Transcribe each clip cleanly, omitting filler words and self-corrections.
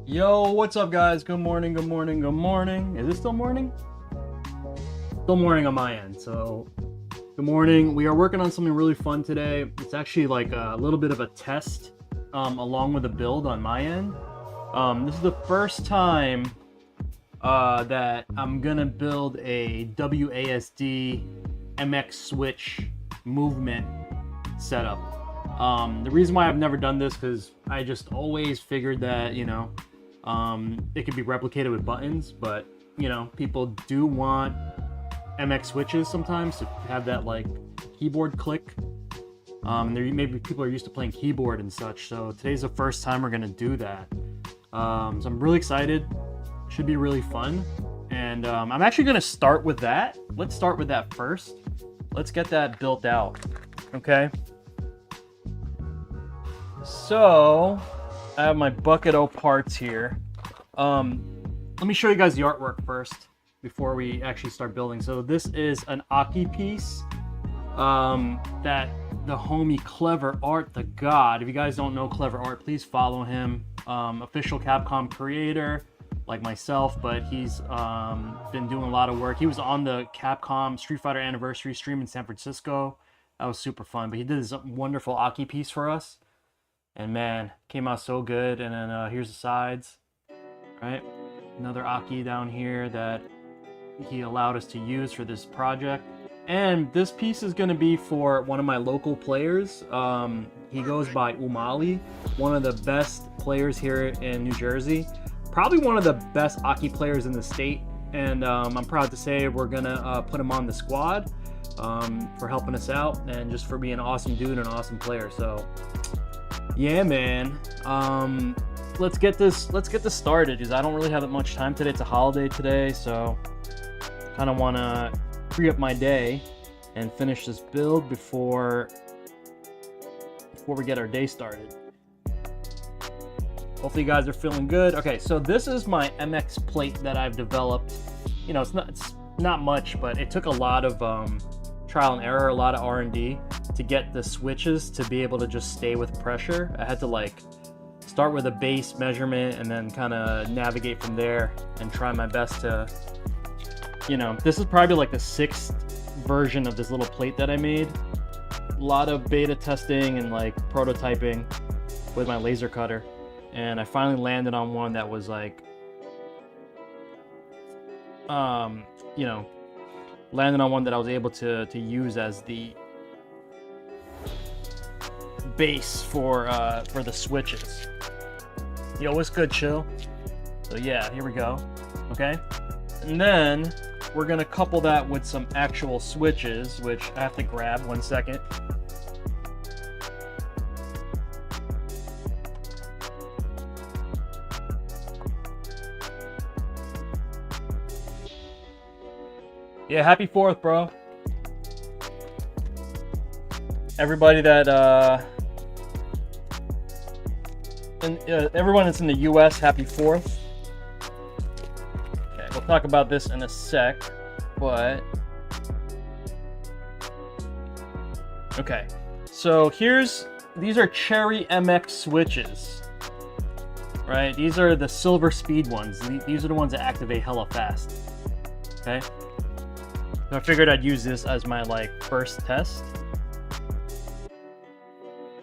Yo, what's up guys? Good morning, good morning, good morning. Is it still morning? Still morning on my end, so good morning. We are working on something really fun today. It's actually like a little bit of a test along with a build on my end. This is the first time that I'm gonna build a WASD MX switch movement setup. The reason why I've never done this because I just always figured that, you know, it could be replicated with buttons, but you know, people do want MX switches sometimes to have that like keyboard click. Maybe people are used to playing keyboard and such, so today's the first time we're gonna do that. So I'm really excited. Should be really fun, and I'm actually gonna start with that. Let's start with that first. Let's get that built out, okay? So I have my bucket of parts here. Let me show you guys the artwork first before we actually start building. So this is an AKI piece that the homie Clever Art, the god. If you guys don't know Clever Art, please follow him. Official Capcom creator like myself, but he's been doing a lot of work. He was on the Capcom Street Fighter Anniversary stream in San Francisco. That was super fun, but he did this wonderful AKI piece for us. And man, came out so good. And then here's the sides, right? Another AKI down here that he allowed us to use for this project. And this piece is going to be for one of my local players. He goes by Umali, one of the best players here in New Jersey. Probably one of the best AKI players in the state. And I'm proud to say we're going to put him on the squad for helping us out and just for being an awesome dude and an awesome player. So yeah, man. Let's get this started, because I don't really have that much time today. It's a holiday today, so kind of want to free up my day and finish this build before we get our day started. Hopefully you guys are feeling good. Okay, so this is my MX plate that I've developed. You know, it's not much, but it took a lot of trial and error, a lot of R&D to get the switches to be able to just stay with pressure. I had to like start with a base measurement and then kind of navigate from there and try my best to, you know, this is probably like the 6th version of this little plate that I made. A lot of beta testing and like prototyping with my laser cutter, and I finally landed on one that was like you know, landed on one that I was able to use as the base for the switches. Yo, what's good, chill? So yeah, here we go. Okay, and then we're gonna couple that with some actual switches, which I have to grab 1 second. Yeah, happy 4th, bro. Everybody that everyone that's in the US, happy 4th. Okay, we'll talk about this in a sec, but okay. So these are Cherry MX switches, right? These are the silver speed ones. These are the ones that activate hella fast. Okay. So I figured I'd use this as my like first test.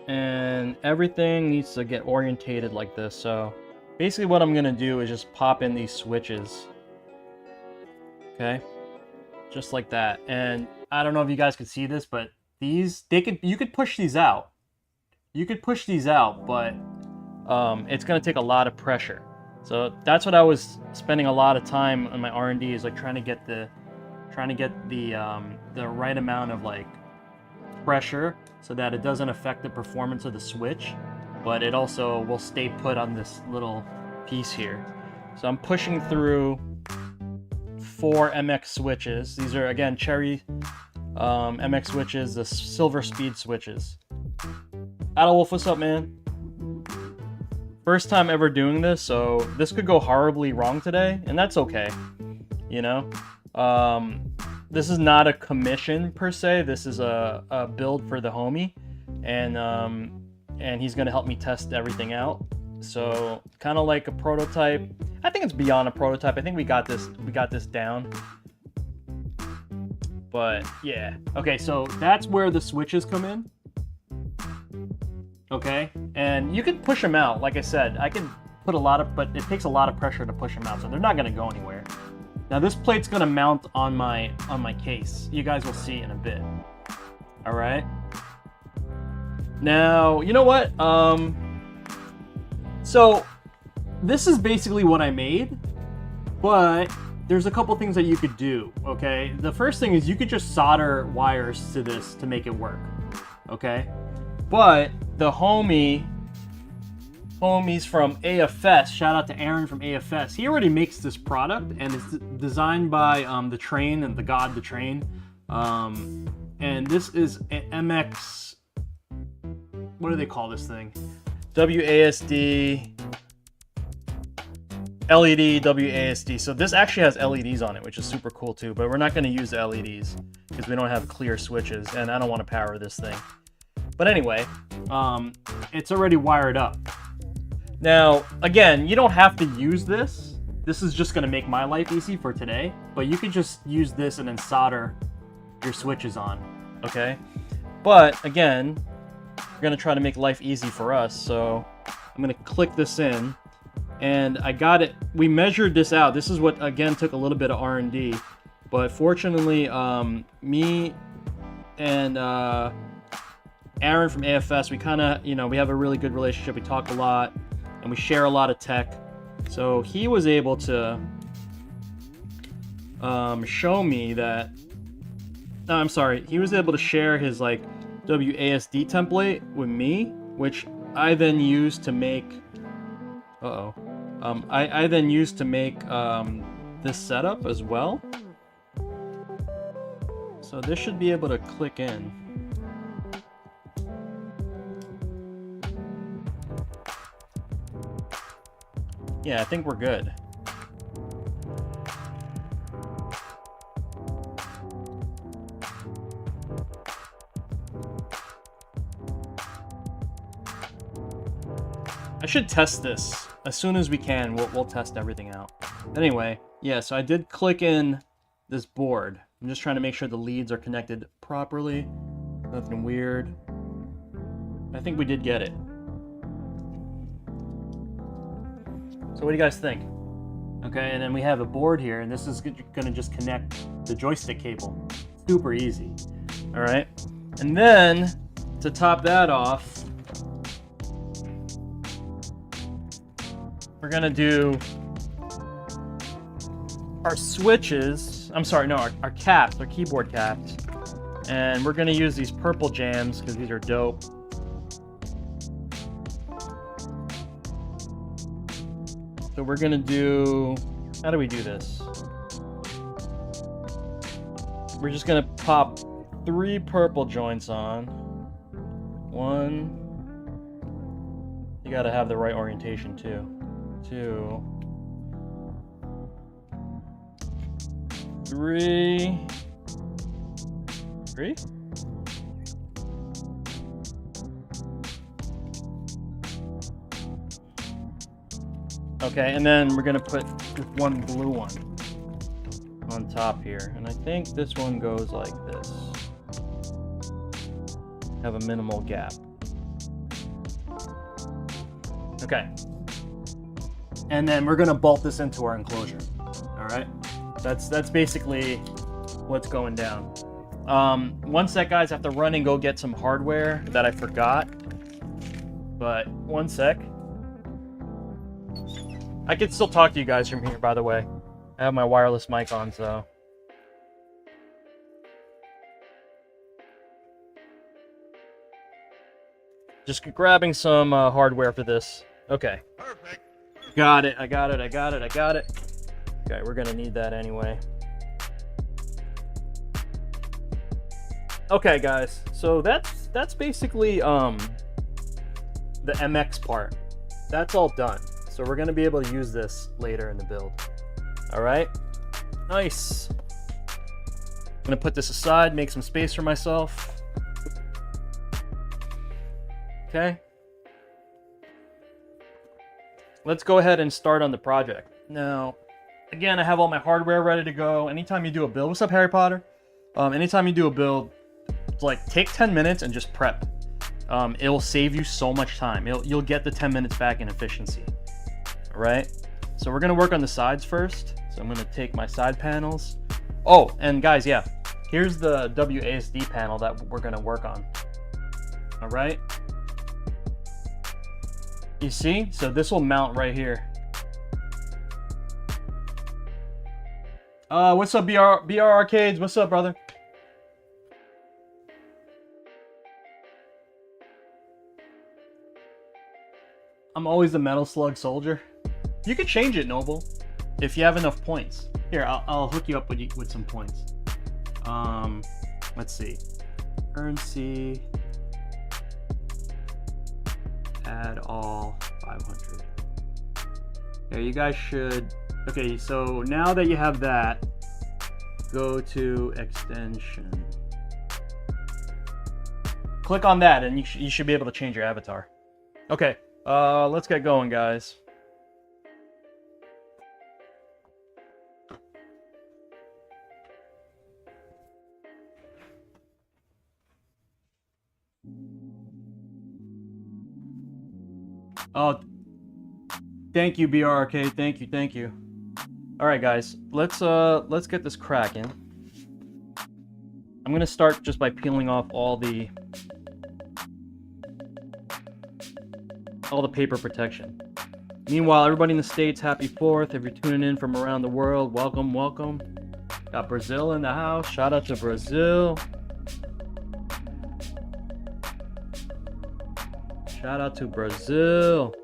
And everything needs to get orientated like this. So basically what I'm gonna do is just pop in these switches. Okay, just like that. And I don't know if you guys could see this, but you could push these out. You could push these out, but it's gonna take a lot of pressure. So that's what I was spending a lot of time on my R&D, is like trying to get the right amount of like pressure so that it doesn't affect the performance of the switch, but it also will stay put on this little piece here. So I'm pushing through 4 MX switches. These are again Cherry MX switches, the silver speed switches. Adolf, what's up, man? First time ever doing this, so this could go horribly wrong today, and that's okay, you know. This is not a commission per se. This is a build for the homie, and he's gonna help me test everything out. So kind of like a prototype. I think it's beyond a prototype. I think we got this down. But yeah. Okay, so that's where the switches come in. Okay, and you can push them out. Like I said, I can put a lot of, but it takes a lot of pressure to push them out, so they're not gonna go anywhere. Now this plate's gonna mount on my case. You guys will see in a bit. All right. Now, you know what? So this is basically what I made, but there's a couple things that you could do, okay? The first thing is you could just solder wires to this to make it work, okay? But the homies from AFS, shout out to Aaron from AFS, he already makes this product, and it's designed by the Train and the God, the Train. And this is an MX, what do they call this thing? WASD, LED, WASD. So this actually has LEDs on it, which is super cool too, but we're not going to use the LEDs because we don't have clear switches, and I don't want to power this thing. But anyway, it's already wired up. Now, again, you don't have to use this. This is just going to make my life easy for today, but you could just use this and then solder your switches on, okay? But again, we're going to try to make life easy for us, so I'm going to click this in, and I got it. We measured this out. This is what, again, took a little bit of R&D, but fortunately, me and Aaron from AFS, we kind of, you know, we have a really good relationship. We talk a lot, and we share a lot of tech. So he was able to show me that, no, I'm sorry, he was able to share his like WASD template with me, which I then used to make, I then used to make this setup as well. So this should be able to click in. Yeah, I think we're good. I should test this as soon as we can. We'll test everything out. Anyway, yeah, so I did click in this board. I'm just trying to make sure the leads are connected properly. Nothing weird. I think we did get it. So what do you guys think? Okay, and then we have a board here, and this is gonna just connect the joystick cable. Super easy. All right, and then to top that off, we're gonna do our switches. I'm sorry, no, our caps, our keyboard caps, and we're gonna use these purple jams because these are dope. So we're gonna do, how do we do this? We're just gonna pop 3 purple joints on. 1, you gotta have the right orientation too. 2, 3, 3? Okay, and then we're gonna put this one blue one on top here. And I think this one goes like this. Have a minimal gap. Okay. And then we're gonna bolt this into our enclosure. All right? That's basically what's going down. One sec, guys, I have to run and go get some hardware that I forgot. But one sec. I can still talk to you guys from here, by the way. I have my wireless mic on, so. Just grabbing some hardware for this. Okay. Perfect. Got it, I got it. Okay, we're gonna need that anyway. Okay, guys, so that's basically the MX part. That's all done. So we're gonna be able to use this later in the build. All right, nice. I'm gonna put this aside, make some space for myself. Okay. let's go ahead and start on the project. Now, again, I have all my hardware ready to go. Anytime you do a build, what's up, Harry Potter? Anytime you do a build, like take 10 minutes and just prep. It'll save you so much time. You'll get the 10 minutes back in efficiency. All right. So we're gonna work on the sides first. So I'm gonna take my side panels. Oh, and guys, yeah, here's the WASD panel that we're gonna work on. All right. You see? So this will mount right here. What's up, BR Arcades? What's up, brother? I'm always the Metal Slug soldier. You could change it, Noble, if you have enough points. Here, I'll hook you up with some points. Let's see. Currency. Add all 500. Yeah, you guys should. Okay, so now that you have that, go to extension. Click on that, and you should be able to change your avatar. Okay, let's get going, guys. Oh, thank you, BRK. Thank you. All right, guys, let's get this cracking. I'm gonna start just by peeling off all the paper protection. Meanwhile, everybody in the States, happy 4th. If you're tuning in from around the world, welcome. Got Brazil in the house. Shout out to Brazil. Shout out to Brazil.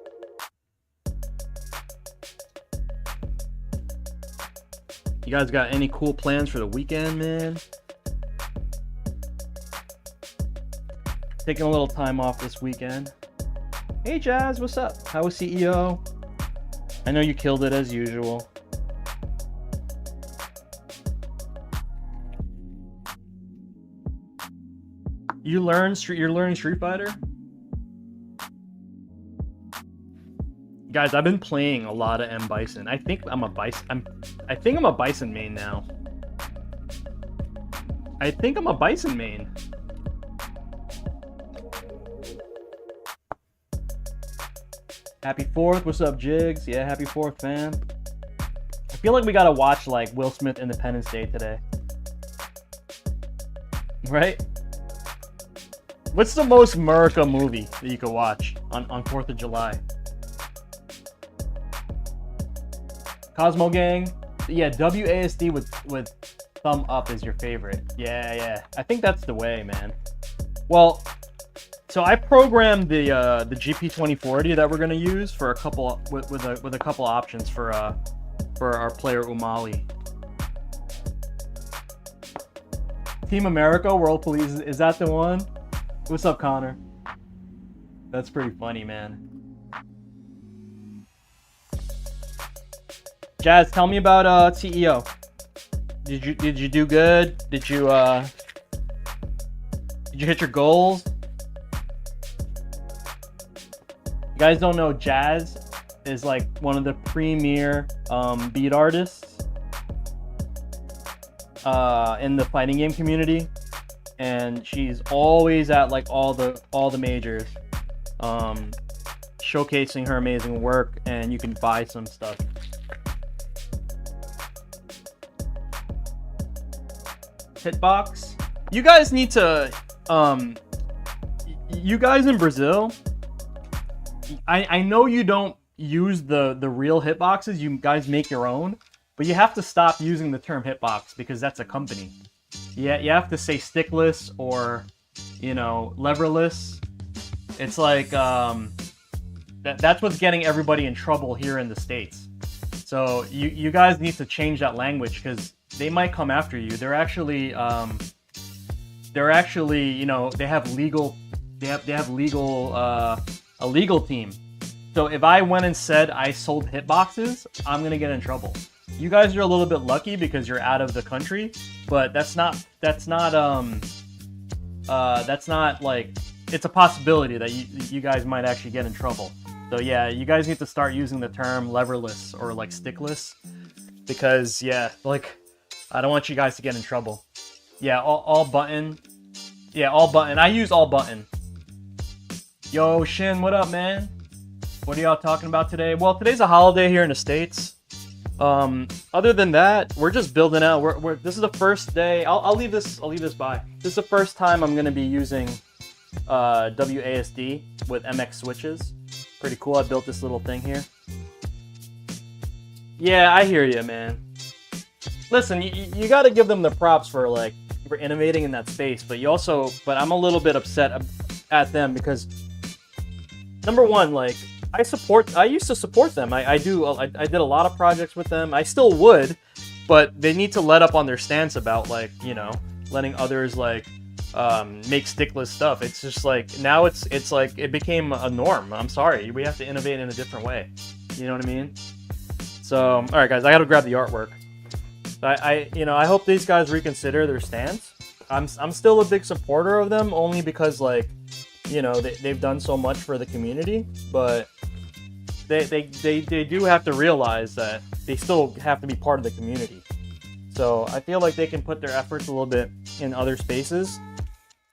You guys got any cool plans for the weekend, man? Taking a little time off this weekend. Hey Jazz, what's up? How was CEO? I know you killed it as usual. You're learning Street Fighter? Guys, I've been playing a lot of M Bison. I think I'm a Bison. I think I'm a Bison main now. I think I'm a Bison main. Happy 4th. What's up, Jigs? Yeah, happy 4th, fam. I feel like we gotta watch like Will Smith Independence Day today. Right? What's the most America movie that you could watch on 4th of July? Cosmo Gang? Yeah, WASD with thumb up is your favorite. Yeah. I think that's the way, man. Well, so I programmed the GP2040 that we're gonna use for a couple with a couple options for our player Umali. Team America, World Police, is that the one? What's up, Connor? That's pretty funny, man. Jazz, tell me about CEO. Did you do good? Did you hit your goals? You guys don't know, Jazz is like one of the premier beat artists in the fighting game community, and she's always at like all the majors, showcasing her amazing work, and you can buy some stuff. Hitbox. You guys need to you guys in Brazil, I know you don't use the real hitboxes, you guys make your own, but you have to stop using the term hitbox because that's a company. Yeah, you have to say stickless or, you know, leverless. It's like that's what's getting everybody in trouble here in the States. So you guys need to change that language because they might come after you. They're actually, you know, they have a legal team. So if I went and said I sold hitboxes, I'm gonna get in trouble. You guys are a little bit lucky because you're out of the country, but that's not like, it's a possibility that you guys might actually get in trouble. So yeah, you guys need to start using the term leverless or like stickless, because yeah, like I don't want you guys to get in trouble. Yeah, all button. Yeah, all button. I use all button. Yo, Shin, what up, man? What are y'all talking about today? Well, today's a holiday here in the States. Other than that, we're just building out. This is the first day. I'll leave this by. This is the first time I'm gonna be using WASD with MX switches. Pretty cool. I built this little thing here. Yeah, I hear you, man. Listen, you got to give them the props for innovating in that space, but I'm a little bit upset at them because number one, like I used to support them. I did a lot of projects with them. I still would, but they need to let up on their stance about letting others make stickless stuff. It's just like now it's like it became a norm. I'm sorry, we have to innovate in a different way. You know what I mean? So all right, guys, I got to grab the artwork. I hope these guys reconsider their stance. I'm still a big supporter of them only because they've done so much for the community, but they do have to realize that they still have to be part of the community. So I feel like they can put their efforts a little bit in other spaces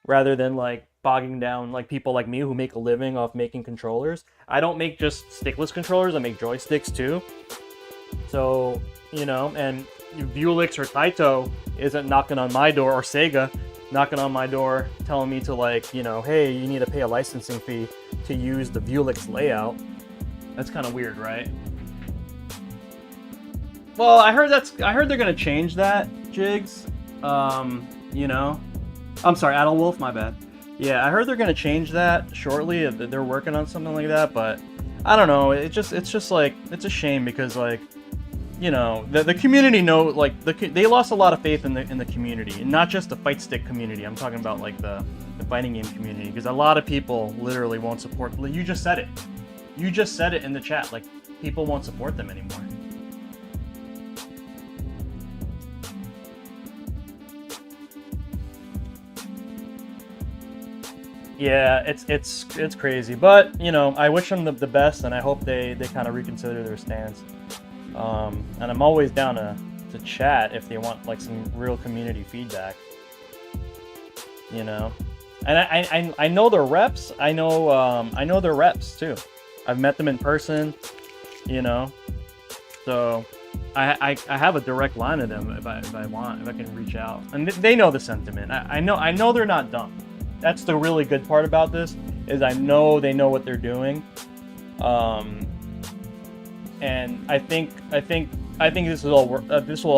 rather than bogging down people like me who make a living off making controllers. I don't make just stickless controllers, I make joysticks too. So, and Vuelix or Taito isn't knocking on my door, or Sega knocking on my door telling me to hey, you need to pay a licensing fee to use the Vuelix layout. That's kind of weird, right? Well, I heard they're gonna change that, Jigs. I'm sorry, Adalwolf, my bad. Yeah, I heard they're gonna change that shortly. They're working on something like that, but I don't know. It's just it's a shame because the community they lost a lot of faith in the community, and not just the fight stick community. I'm talking about the fighting game community, because a lot of people literally won't support. You just said it. You just said it in the chat. People won't support them anymore. Yeah, it's crazy, but I wish them the best, and I hope they kind of reconsider their stance. And I'm always down to chat if they want some real community feedback. And I know their reps. I know their reps too. I've met them in person. So I have a direct line to them if I can reach out, and they know the sentiment. I know they're not dumb. That's the really good part about this, is I know they know what they're doing. And I think this will all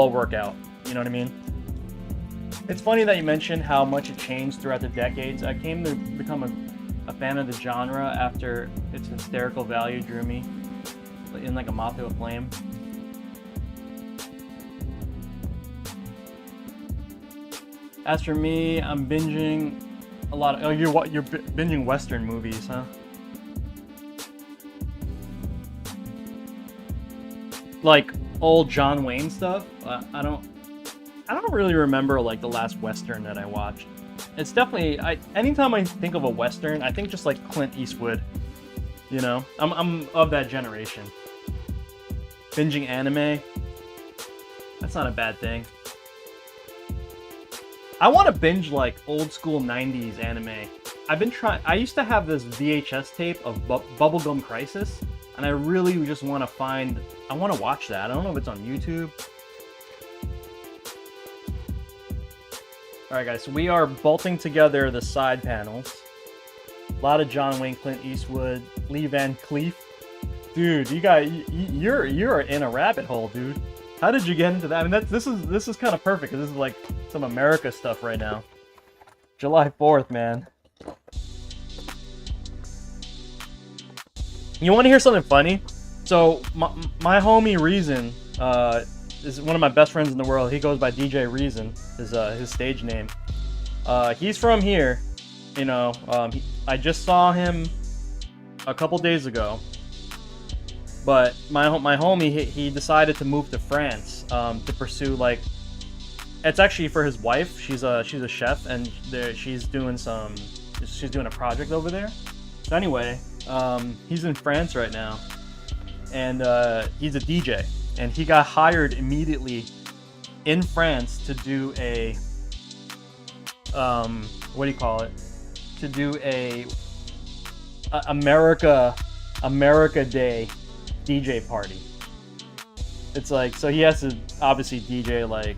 work out. You know what I mean? It's funny that you mentioned how much it changed throughout the decades. I came to become a fan of the genre after its hysterical value drew me in a moth to a flame. As for me, I'm binging a lot of. Oh, you're binging Western movies, huh? Like old John Wayne stuff. I don't really remember the last Western that I watched. It's definitely anytime I think of a Western, I think just Clint Eastwood. I'm of that generation. Binging anime, that's not a bad thing. I want to binge old school 90s anime. I used to have this VHS tape of Bubblegum Crisis, and I really just want to watch that. I don't know if it's on YouTube. Alright guys, so we are bolting together the side panels. A lot of John Wayne, Clint Eastwood, Lee Van Cleef. Dude, you're in a rabbit hole, dude. How did you get into that? I mean, this is kind of perfect, because this is some America stuff right now. July 4th, man. You want to hear something funny? So my homie Reason is one of my best friends in the world. He goes by DJ Reason, his stage name. He's from here. I just saw him a couple days ago. But my homie, he decided to move to France to pursue it's actually for his wife. She's a chef, and she's doing a project over there. So anyway, He's in France right now, and he's a DJ, and he got hired immediately in France to do a what do you call it? To do a America Day DJ party. It's like, so he has to obviously DJ like,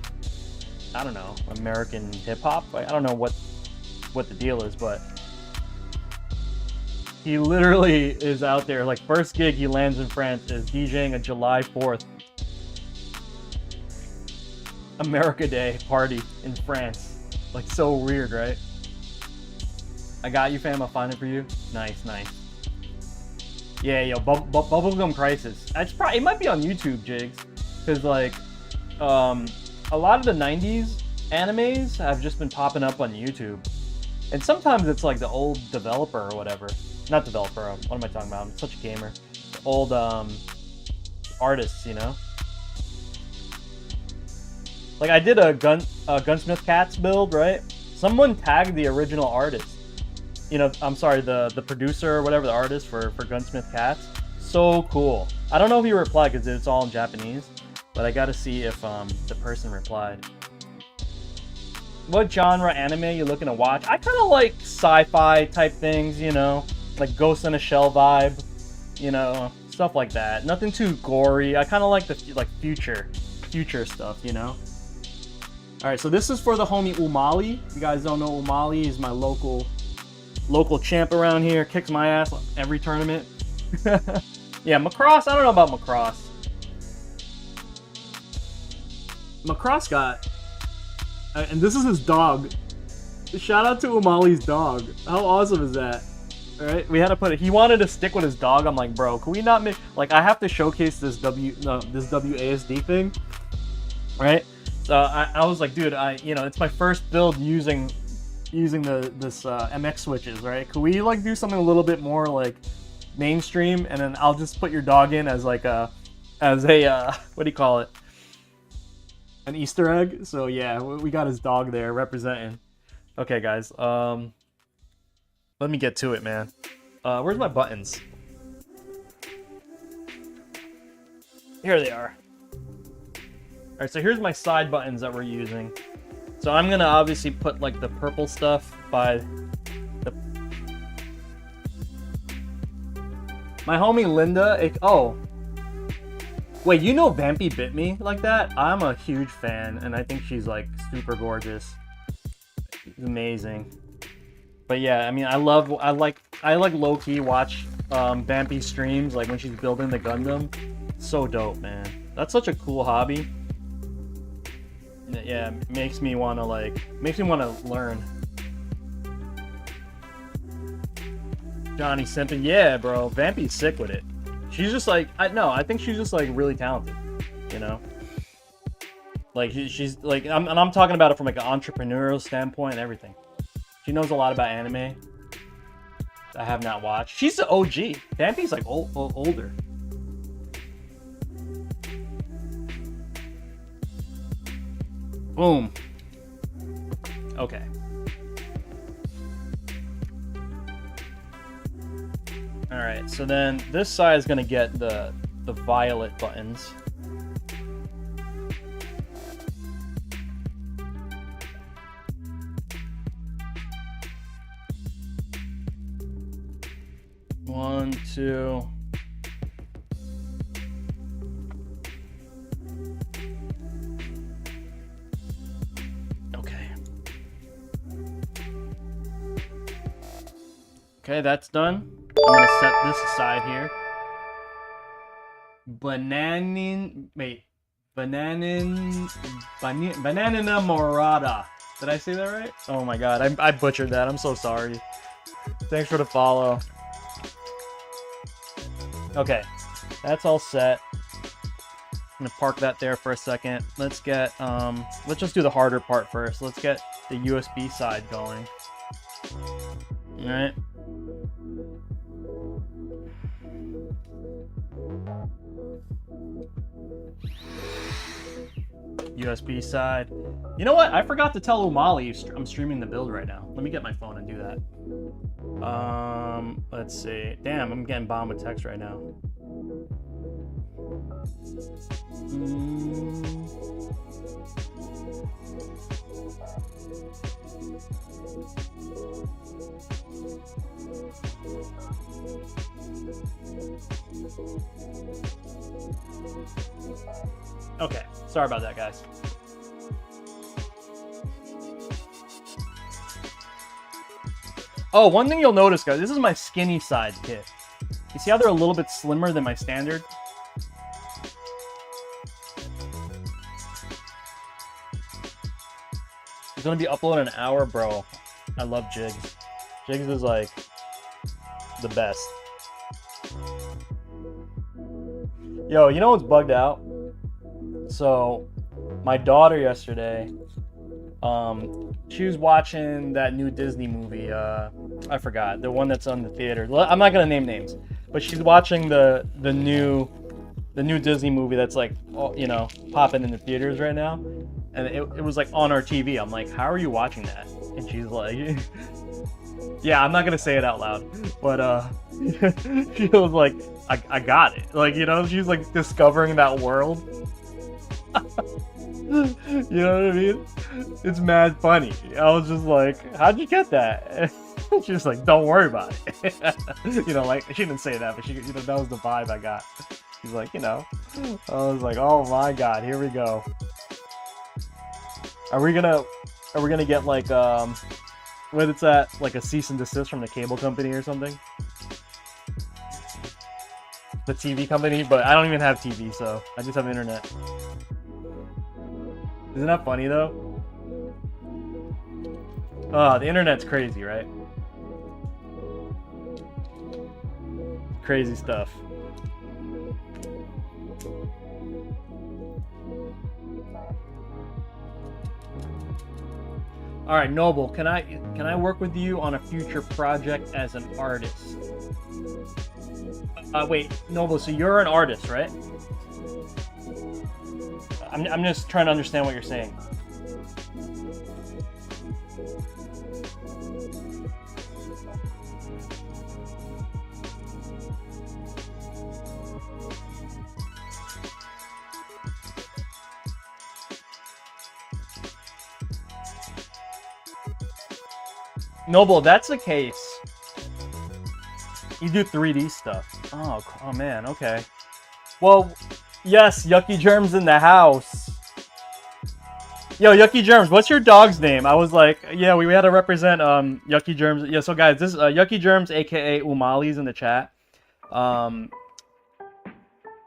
I don't know, American hip hop. Like, I don't know what the deal is, but he literally is out there. Like, first gig he lands in France is DJing a July 4th America Day party in France. Like, so weird, right? I got you, fam. I'll find it for you. Nice, nice. Yeah, yo, Bubblegum Crisis. It might be on YouTube, Jigs, because like, a lot of the '90s animes have just been popping up on YouTube, and sometimes it's like the old developer or whatever. Not developer. What am I talking about? I'm such a gamer. Old artists, you know. Like, I did a Gunsmith Cats build, right? Someone tagged the original artist. You know, I'm sorry, the producer or whatever, the artist for Gunsmith Cats. So cool. I don't know if he replied because it's all in Japanese, but I gotta see if the person replied. What genre anime you looking to watch? I kind of like sci-fi type things, you know, like Ghost in a Shell vibe, you know, stuff like that. Nothing too gory. I kind of like the future stuff, you know. All right, so this is for the homie Umali. If you guys don't know, Umali is my local champ around here. Kicks my ass every tournament. Yeah, Macross. I don't know about Macross. Macross got, and this is his dog. Shout out to Umali's dog. How awesome is that? All right, we had to put it. He wanted to stick with his dog. I'm like, bro, can we not make, like, I have to showcase this WASD thing, right? So I was like, dude, you know, it's my first build using this MX switches, right? Could we like do something a little bit more like mainstream, and then I'll just put your dog in as like a what do you call it? An Easter egg. So yeah, we got his dog there representing. Okay, guys. Let me get to it, man. Where's my buttons? Here they are. All right, so here's my side buttons that we're using. So I'm gonna obviously put like the purple stuff by the... My homie Linda, oh. Wait, you know Vampy bit me like that? I'm a huge fan, and I think she's like super gorgeous. Amazing. But yeah, I mean, I like low-key watch Vampy streams, like when she's building the Gundam. So dope, man. That's such a cool hobby. Yeah, makes me wanna learn. Johnny Simpson, yeah, bro. Vampy's sick with it. She's just like, I think she's just like really talented, you know. Like she's like, I'm talking about it from like an entrepreneurial standpoint and everything. She knows a lot about anime I have not watched. She's the OG. Vampy's like older. Boom. Okay. All right, so then this side is gonna get the violet buttons. One, two. Okay, that's done. I'm gonna set this aside here. Banana morada. Did I say that right? Oh my god, I butchered that. I'm so sorry. Thanks for the follow. Okay, that's all set. I'm gonna park that there for a second. Let's get let's just do the harder part first. Let's get the USB side going. All right. USB side. You know what? I forgot to tell Umali I'm streaming the build right now. Let me get my phone and do that. Let's see. Damn, I'm getting bombed with text right now. Okay, sorry about that, guys. Oh, one thing you'll notice, guys, this is my skinny side kit. You see how they're a little bit slimmer than my standard? It's gonna be uploaded in an hour, bro. I love Jigs. Jigs is like the best. Yo, you know what's bugged out? So, my daughter yesterday, she was watching that new Disney movie. I forgot the one that's on the theater. I'm not gonna name names, but she's watching the new Disney movie that's like, you know, popping in the theaters right now, and it was like on our TV. I'm like, how are you watching that? And she's like, yeah, I'm not gonna say it out loud, but she was like, I got it. Like, you know, she's like discovering that world. You know what I mean? It's mad funny. I was just like, how'd you get that? She was like, don't worry about it. You know, like, she didn't say that, but she, you know, that was the vibe I got. She's like, you know. I was like, oh my god, here we go. Are we gonna get like what it's at, like a cease and desist from the cable company or something? The TV company, but I don't even have TV, so I just have internet. Isn't that funny though? Oh, the internet's crazy, right? Crazy stuff. All right, Noble, can I work with you on a future project as an artist? Wait, Noble, so you're an artist, right? I'm just trying to understand what you're saying. Noble, if that's the case, you do 3D stuff. Oh man, okay. Well, yes, Yucky Germs in the house. Yo, Yucky Germs, what's your dog's name? I was like, yeah, we had to represent Yucky Germs. Yeah, so guys, this is Yucky Germs, aka Umali's in the chat.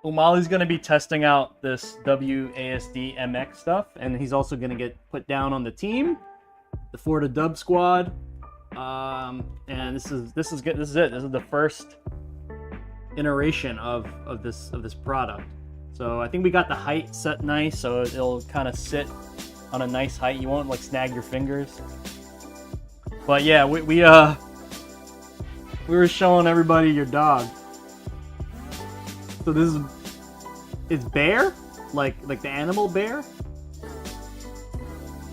Umali's gonna be testing out this WASD MX stuff, and he's also gonna get put down on the team, the Florida Dub Squad. And this is good. This is it. This is the first iteration of this product. So I think we got the height set nice, so it'll kind of sit on a nice height. You won't like snag your fingers. But yeah, we were showing everybody your dog. So this is bear, like the animal bear.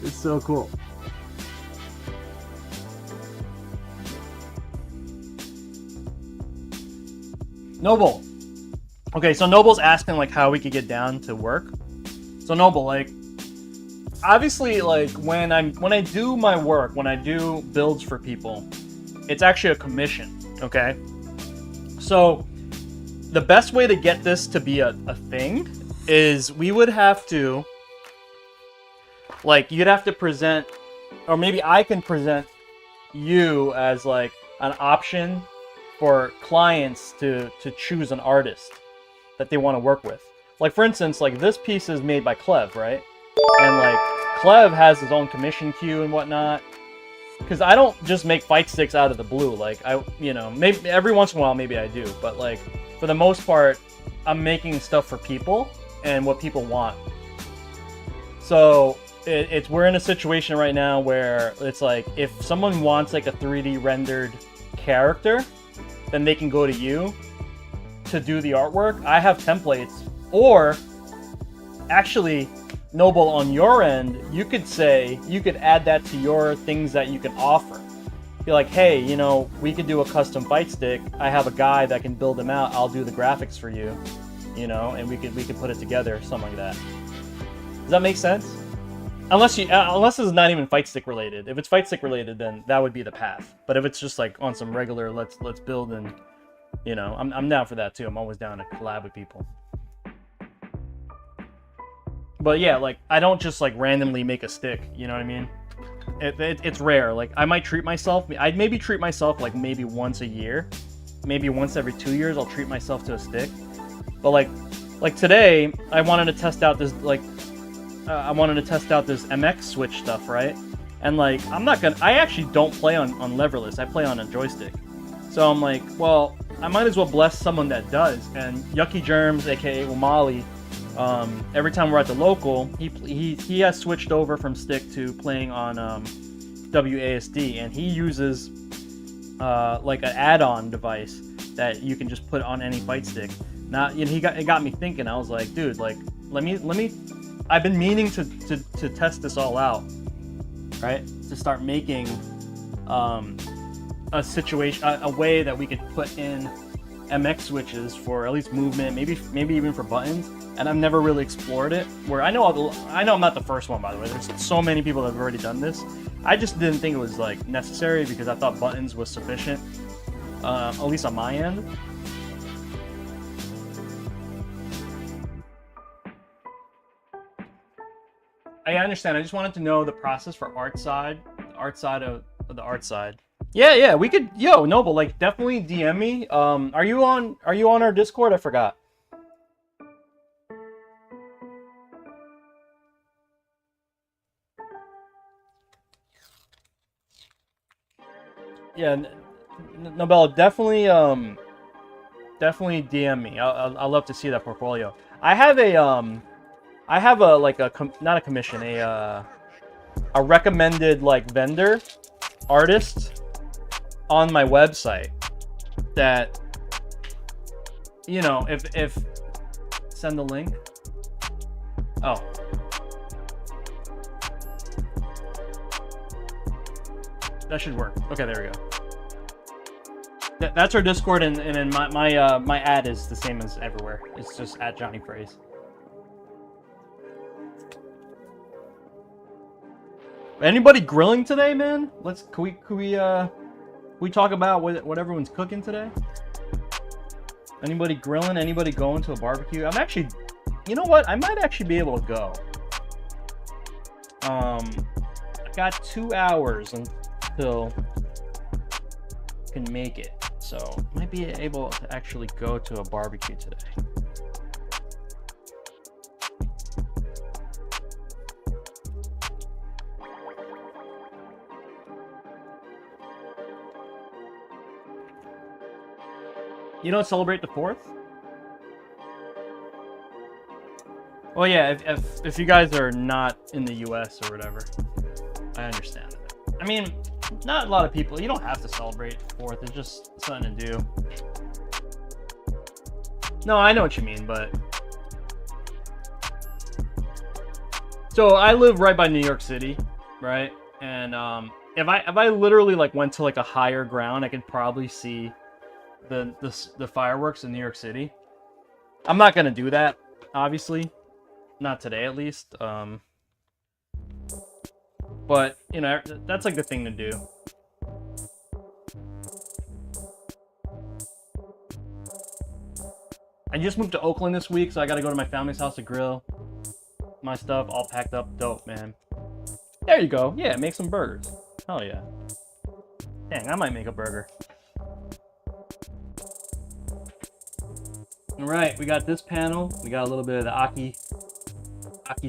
It's so cool. Noble. Okay, so Noble's asking like how we could get down to work. So Noble, like, obviously, like when I do my work, when I do builds for people, it's actually a commission. Okay. So the best way to get this to be a thing is we would have to, like, you'd have to present, or maybe I can present you as like an option for clients to choose an artist that they want to work with. Like, for instance, like this piece is made by Clev, right? And like Clev has his own commission queue and whatnot. Because I don't just make fight sticks out of the blue. Like, you know, maybe every once in a while maybe I do, but like for the most part, I'm making stuff for people and what people want. So we're in a situation right now where it's like if someone wants like a 3D rendered character, then they can go to you to do the artwork. I have templates, or actually, Noble, on your end, you could say, you could add that to your things that you can offer. be like, hey, you know, we could do a custom fight stick. I have a guy that can build them out. I'll do the graphics for you, you know, and we could put it together, something like that. Does that make sense? Unless this is not even fight stick related. If it's fight stick related, then that would be the path. But if it's just like on some regular, let's build, and you know, I'm down for that too. I'm always down to collab with people. But yeah, like I don't just like randomly make a stick. You know what I mean? It's rare. Like I might treat myself. I'd maybe treat myself like maybe once a year, maybe once every 2 years. I'll treat myself to a stick. But like today, I wanted to test out this I wanted to test out this MX switch stuff, right? And like I actually don't play on leverless. I play on a joystick. So I'm like, well, I might as well bless someone that does. And Yucky Germs, aka Umali, every time we're at the local, he has switched over from stick to playing on WASD, and he uses like an add-on device that you can just put on any fight stick. Now, you know, it got me thinking. I was like, dude, like let me. I've been meaning to test this all out, right? To start making a situation, a way that we could put in MX switches for at least movement, maybe even for buttons. And I've never really explored it. Where I know I'm not the first one, by the way. There's so many people that have already done this. I just didn't think it was like necessary because I thought buttons was sufficient, at least on my end. I understand. I just wanted to know the process for art side of the art side. Yeah, we could. Yo, Noble, like definitely DM me. Are you on our Discord? I forgot. Yeah, Nobel, definitely DM me. I'll love to see that portfolio. I have a like not a commission, a recommended like vendor artist on my website that, you know, if send the link. Oh. That should work. Okay, there we go. That's our Discord, and then my ad is the same as everywhere. It's just at jonyfraze. Anybody grilling today, man? Can we talk about what everyone's cooking today? Anybody grilling? Anybody going to a barbecue? I'm actually, you know what? I might actually be able to go. I got 2 hours until I can make it, so might be able to actually go to a barbecue today. You don't celebrate the 4th? Well, yeah, if you guys are not in the US or whatever, I understand. I mean, not a lot of people, you don't have to celebrate 4th, it's just something to do. No, I know what you mean, but... So, I live right by New York City, right? And if I literally like went to like a higher ground, I could probably see the fireworks in New York City. I'm not gonna do that, obviously, not today at least. But you know, that's like the thing to do. I just moved to Oakland this week, so I gotta go to my family's house to grill. My stuff all packed up, dope, man. There you go. Yeah, make some burgers. Hell yeah. Dang, I might make a burger. All right, we got this panel. We got a little bit of the AKI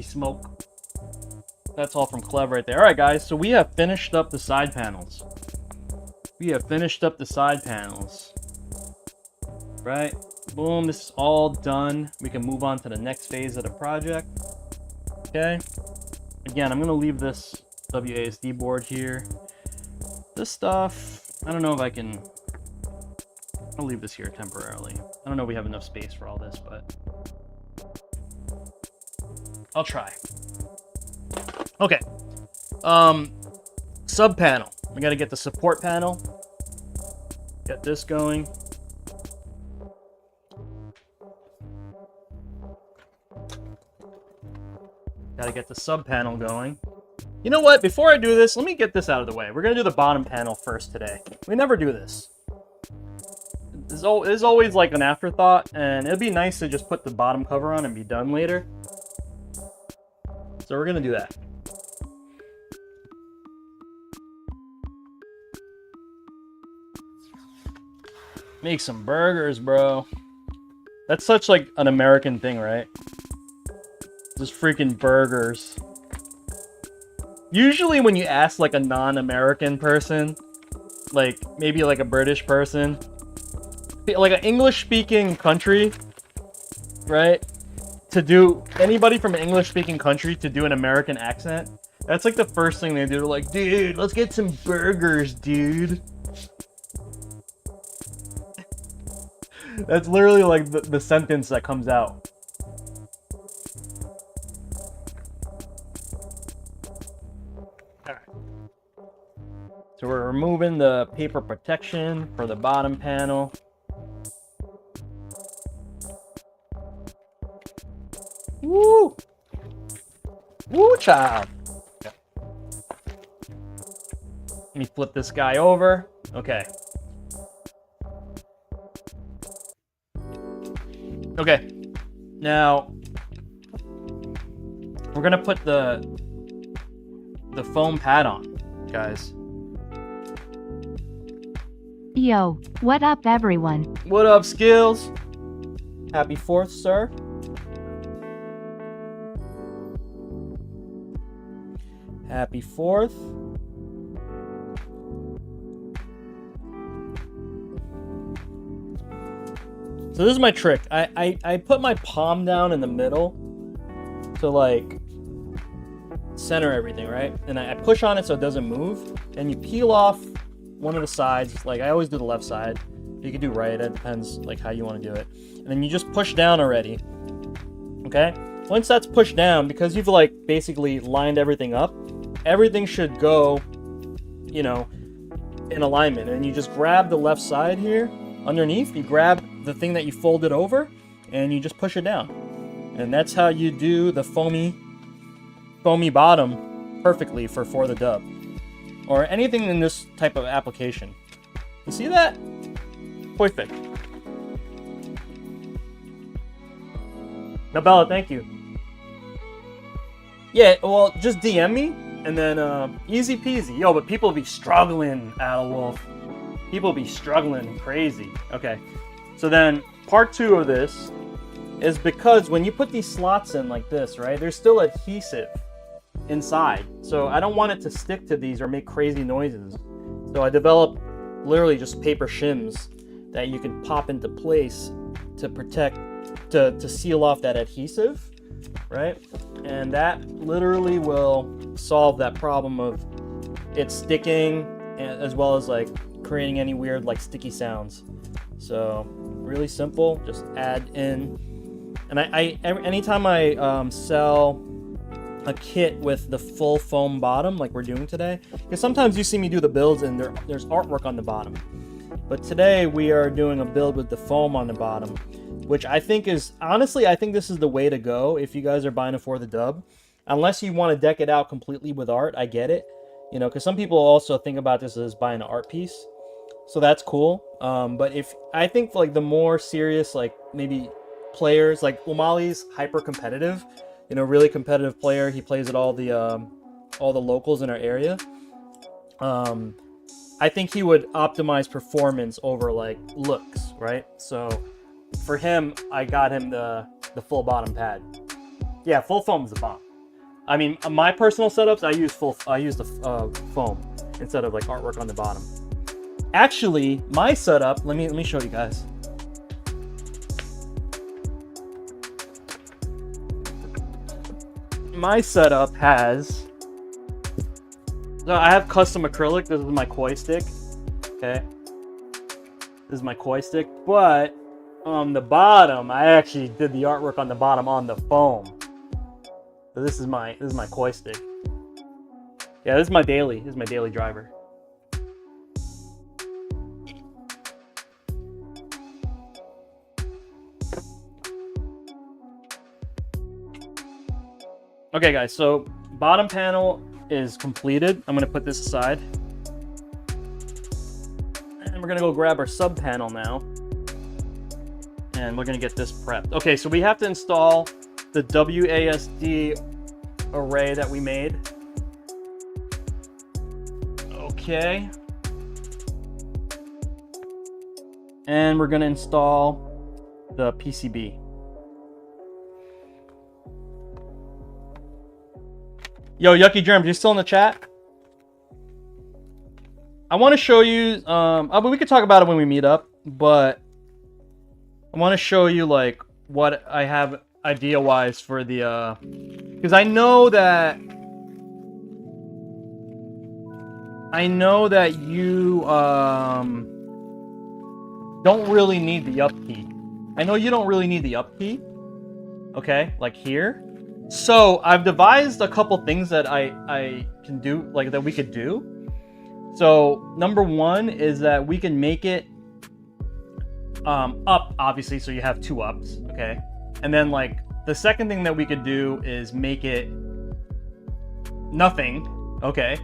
smoke. That's all from Clev right there. All right, guys, so we have finished up the side panels. Right? Boom, this is all done. We can move on to the next phase of the project. Okay. Again, I'm going to leave this WASD board here. This stuff, I don't know if I can... I'll leave this here temporarily. I don't know if we have enough space for all this, but I'll try. Okay. Sub panel. We got to get the support panel. Get this going. Got to get the sub panel going. You know what? Before I do this, let me get this out of the way. We're going to do the bottom panel first today. We never do this. This is always like an afterthought, and it'd be nice to just put the bottom cover on and be done later. So we're going to do that. Make some burgers, bro. That's such like an American thing, right? Just freaking burgers. Usually when you ask like a non-American person, like maybe like a British person, like an English-speaking country, right? To do, anybody from an English-speaking country to do an American accent, that's like the first thing they do. They're like, dude, let's get some burgers, dude. That's literally like the sentence that comes out. Alright. So we're removing the paper protection for the bottom panel. Woo! Woo, child! Okay. Let me flip this guy over. Okay. Okay. Now, we're gonna put the foam pad on, guys. Yo, what up, everyone? What up, Skills? Happy 4th, sir. Happy 4th. So this is my trick. I put my palm down in the middle to like center everything, right? And I push on it so it doesn't move. And you peel off one of the sides. Like I always do the left side. You can do right. It depends like how you want to do it. And then you just push down already. Okay? Once that's pushed down, because you've like basically lined everything up, everything should go, you know, in alignment. And you just grab the left side here underneath. You grab the thing that you folded over and you just push it down. And that's how you do the foamy bottom perfectly for the dub. Or anything in this type of application. You see that? Perfect. Nabella, thank you. Yeah, well, just DM me, and then easy peasy. Yo, but people be struggling, Adalwolf. People be struggling crazy. Okay, so then part 2 of this is because when you put these slots in like this, right, there's still adhesive inside. So I don't want it to stick to these or make crazy noises. So I developed literally just paper shims that you can pop into place to protect, to seal off that adhesive, right? And that literally will solve that problem of it sticking, as well as like creating any weird like sticky sounds. So really simple, just add in. And anytime I sell a kit with the full foam bottom like we're doing today, because sometimes you see me do the builds and there's artwork on the bottom, but today we are doing a build with the foam on the bottom, which I think is, honestly, I think this is the way to go if you guys are buying it for the dub. Unless you want to deck it out completely with art, I get it, you know, because some people also think about this as buying an art piece, so that's cool. But if I think like the more serious, like maybe players, like Umali's hyper competitive, you know, really competitive player. He plays at all the locals in our area. I think he would optimize performance over like looks, right? So for him, I got him the full bottom pad. Yeah, full foam is the bomb. I mean, my personal setups, I use the foam instead of like artwork on the bottom. Actually, my setup, let me show you guys. My setup has, so I have custom acrylic. This is my koi stick. Okay, this is my koi stick, but on the bottom, I actually did the artwork on the bottom on the foam. So this is my koi stick. Yeah, this is my daily driver. Okay, guys, so bottom panel is completed. I'm going to put this aside. And we're going to go grab our sub panel now. And we're going to get this prepped. Okay, so we have to install the WASD array that we made. Okay. And we're going to install the PCB. Yo, Yucky Germs, you still in the chat? I want to show you, but we could talk about it when we meet up, but I want to show you like what I have idea-wise for the, because I know that you don't really need the up key. I know you don't really need the up key, okay, like here. So I've devised a couple things that I can do, like that we could do. So number one is that we can make it up, obviously, so you have two ups, okay? And then like the second thing that we could do is make it nothing, okay?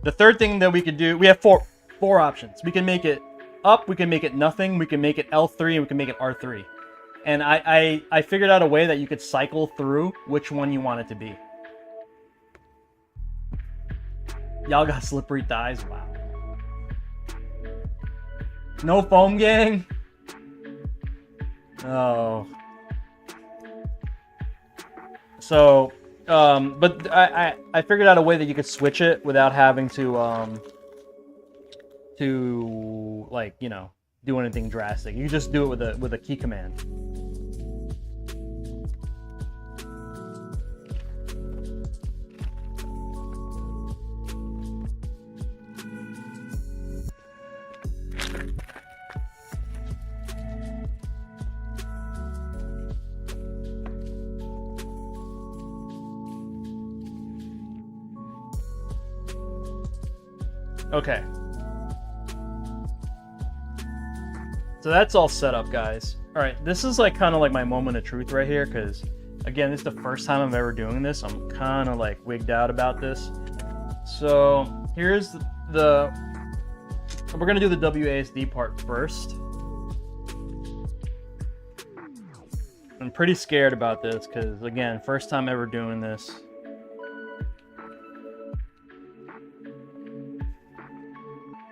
The third thing that we could do, we have four options. We can make it up, we can make it nothing, we can make it L3, and we can make it R3. And I figured out a way that you could cycle through which one you want it to be. Y'all got slippery thighs? Wow. No foam gang? Oh. So, but I figured out a way that you could switch it without having to like, you know, do anything drastic. You just do it with a key command. Okay. So that's all set up, guys. All right, this is like kind of like my moment of truth right here, because again, this is the first time I'm ever doing this. I'm kind of like wigged out about this. So here's we're gonna do the WASD part first. I'm pretty scared about this because again, first time ever doing this.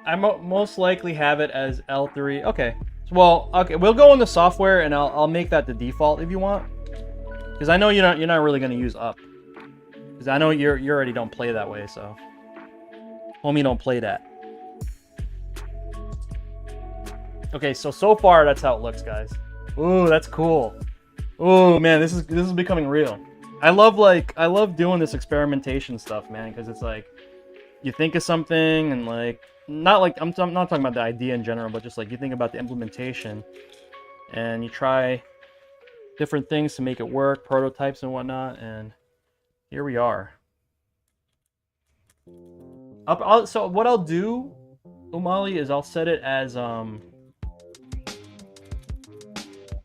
I most likely have it as L3. Okay. Well, okay, we'll go in the software and I'll make that the default if you want. Because I know you're not really gonna use up. Because I know you already don't play that way, so. Homie don't play that. Okay, so far that's how it looks, guys. Ooh, that's cool. Ooh, man, this is becoming real. I love doing this experimentation stuff, man, because it's like you think of something and like I'm not talking about the idea in general, but just like you think about the implementation and you try different things to make it work, prototypes and whatnot, and here we are. So what I'll do, Umali, is I'll set it as yo,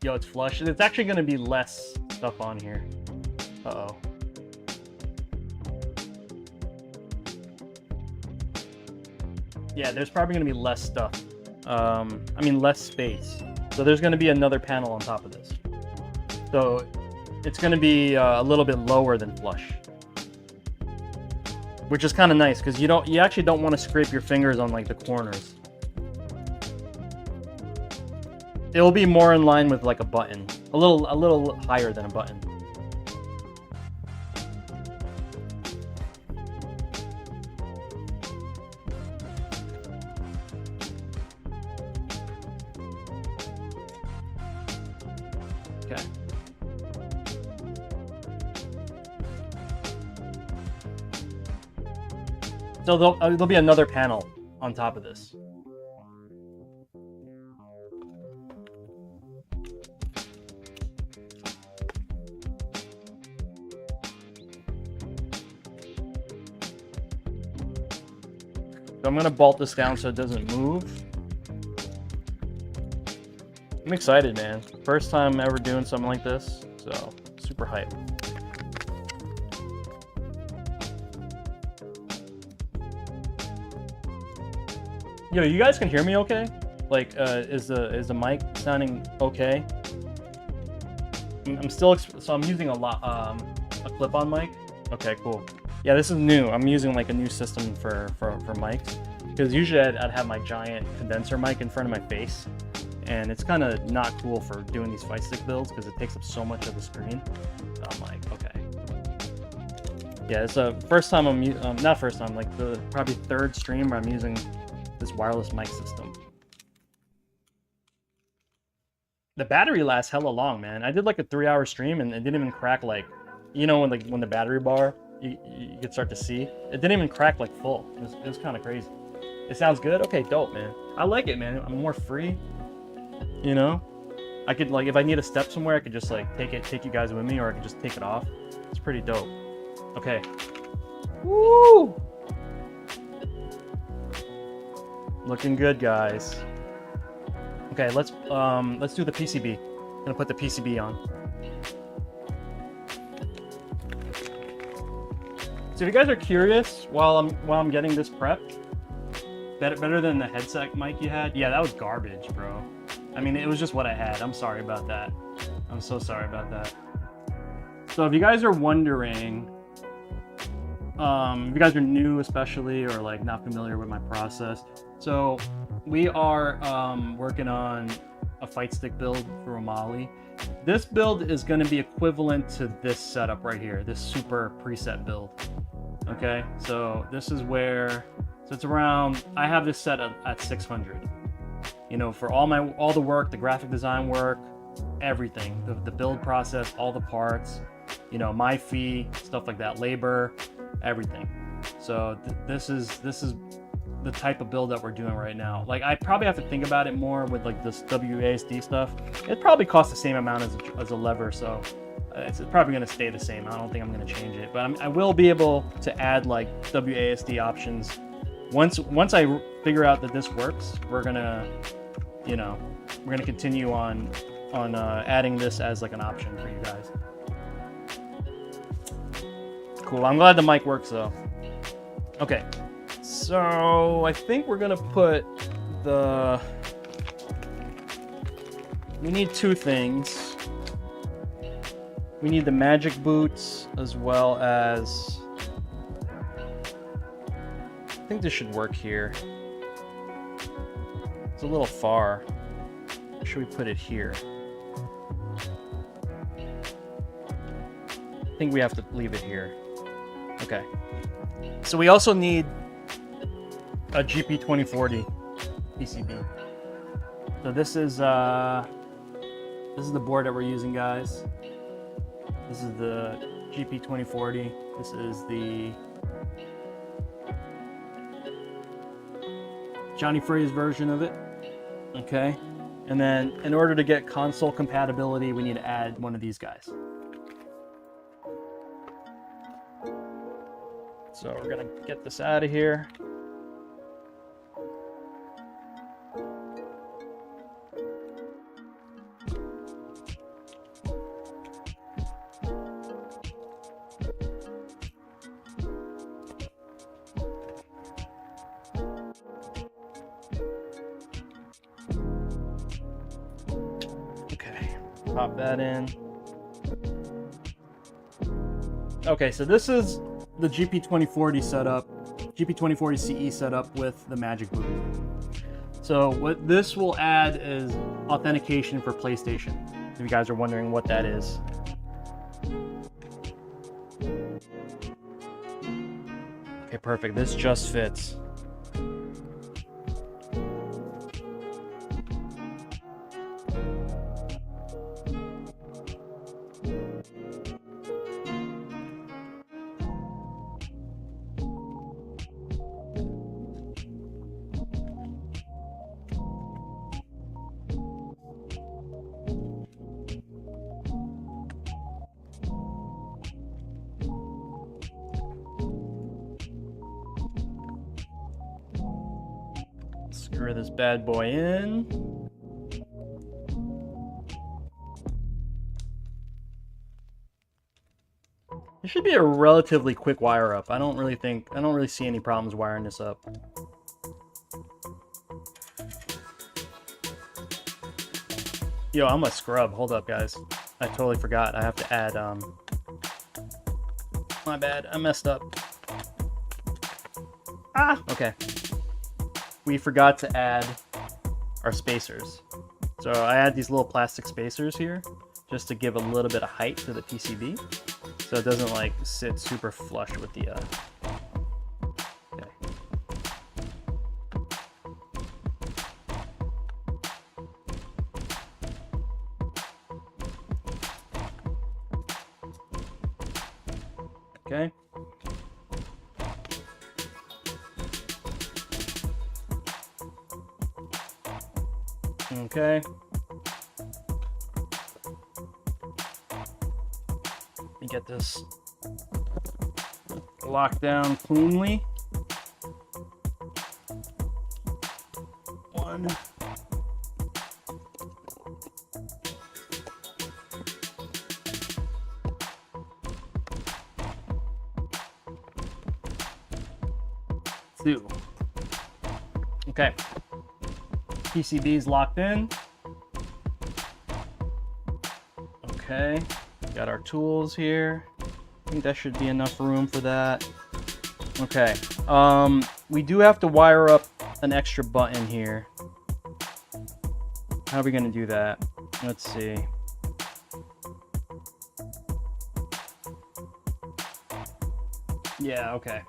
it's flush. It's actually going to be less stuff on here. Uh-oh. Yeah, there's probably going to be less stuff. I mean, less space. So there's going to be another panel on top of this. So it's going to be a little bit lower than flush. Which is kind of nice, because you actually don't want to scrape your fingers on like the corners. It'll be more in line with like a button. A little higher than a button. Okay. So there'll be another panel on top of this. So I'm gonna bolt this down so it doesn't move. I'm excited, man. First time ever doing something like this, so super hype. Yo, you guys can hear me okay? Like, is the mic sounding okay? I'm still, so I'm using a clip-on mic. Okay, cool. Yeah, this is new. I'm using like a new system for mics. Because usually I'd have my giant condenser mic in front of my face. And it's kind of not cool for doing these Fightstick builds because it takes up so much of the screen. So I'm like, okay. Yeah, it's the first time not first time, like the probably third stream where I'm using this wireless mic system. The battery lasts hella long, man. I did like a 3-hour stream and it didn't even crack like, you know, when the battery bar you could start to see, it didn't even crack like full. It was kind of crazy. It sounds good. Okay, dope, man. I like it, man. I'm more free. You know, I could like if I need a step somewhere, I could just like take you guys with me, or I could just take it off. It's pretty dope. Okay. Woo! Looking good, guys. Okay, let's do the PCB. I'm gonna put the PCB on. So if you guys are curious, while I'm getting this prepped, better than the headset mic you had. Yeah, that was garbage, bro. I mean, it was just what I had. I'm sorry about that. I'm so sorry about that. So if you guys are wondering, if you guys are new especially, or like not familiar with my process, so we are working on a Fightstick build for O'Malley. This build is going to be equivalent to this setup right here, this super preset build. Okay, so this is where, so it's around, I have this set at 600. You know, for all the work, the graphic design work, everything, the build process, all the parts, you know, my fee, stuff like that, labor, everything. So this is the type of build that we're doing right now. Like, I probably have to think about it more with like this WASD stuff. It probably costs the same amount as a lever, so it's probably going to stay the same. I don't think I'm going to change it, but I will be able to add like WASD options. Once I figure out that this works, we're gonna continue on adding this as like an option for you guys. Cool. I'm glad the mic works though. Okay, so I think we're gonna put we need two things. We need the magic boots as well as, I think this should work here. It's a little far. Should we put it here? I think we have to leave it here. Okay. So we also need a GP2040 PCB. So this is the board that we're using, guys. This is the GP2040. This is the jonyfraze version of it. Okay. And then in order to get console compatibility, we need to add one of these guys. So we're gonna get this out of here. Pop that in. Okay, so this is the GP2040 setup, GP2040 CE setup with the Magic Boot. So what this will add is authentication for PlayStation, if you guys are wondering what that is. Okay, perfect. This just fits. Screw this bad boy in. It should be a relatively quick wire up. I don't really see any problems wiring this up. Yo, I'm a scrub. Hold up, guys. I totally forgot. I have to add, my bad. I messed up. Ah! Okay. We forgot to add our spacers. So I add these little plastic spacers here just to give a little bit of height to the PCB. So it doesn't, like, sit super flush with the, Okay. Okay. Okay. Let me get this locked down cleanly. 1. 2. Okay. PCB is locked in. Okay. Got our tools here. I think that should be enough room for that. Okay. We do have to wire up an extra button here. How are we gonna do that? Let's see. Yeah, okay.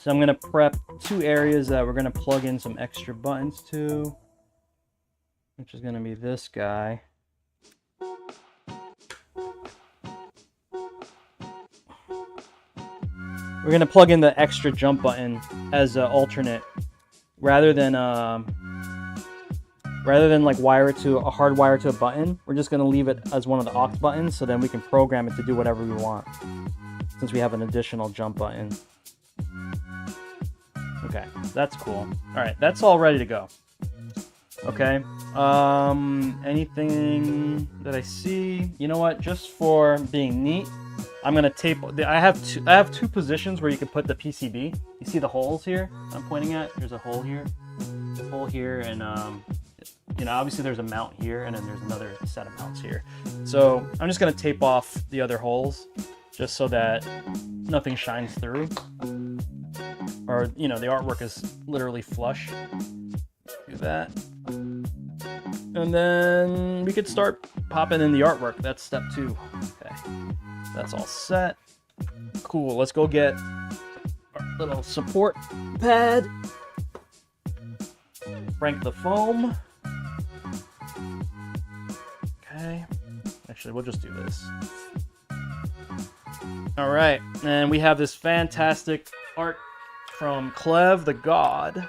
So I'm gonna prep 2 areas that we're gonna plug in some extra buttons to, which is gonna be this guy. We're gonna plug in the extra jump button as an alternate, rather than like wire it to a hard wire to a button. We're just gonna leave it as one of the aux buttons, so then we can program it to do whatever we want, since we have an additional jump button. Okay, that's cool. All right, that's all ready to go. Okay. Anything that I see? You know what? Just for being neat, I'm gonna tape. I have two positions where you can put the PCB. You see the holes here? I'm pointing at. There's a hole here, and you know, obviously there's a mount here, and then there's another set of mounts here. So I'm just gonna tape off the other holes, just so that nothing shines through, or you know, the artwork is literally flush. Do that. And then we could start popping in the artwork. That's step 2. Okay, that's all set. Cool, let's go get our little support pad. Crank the foam. Okay, actually we'll just do this. All right, and we have this fantastic art from Clev the God.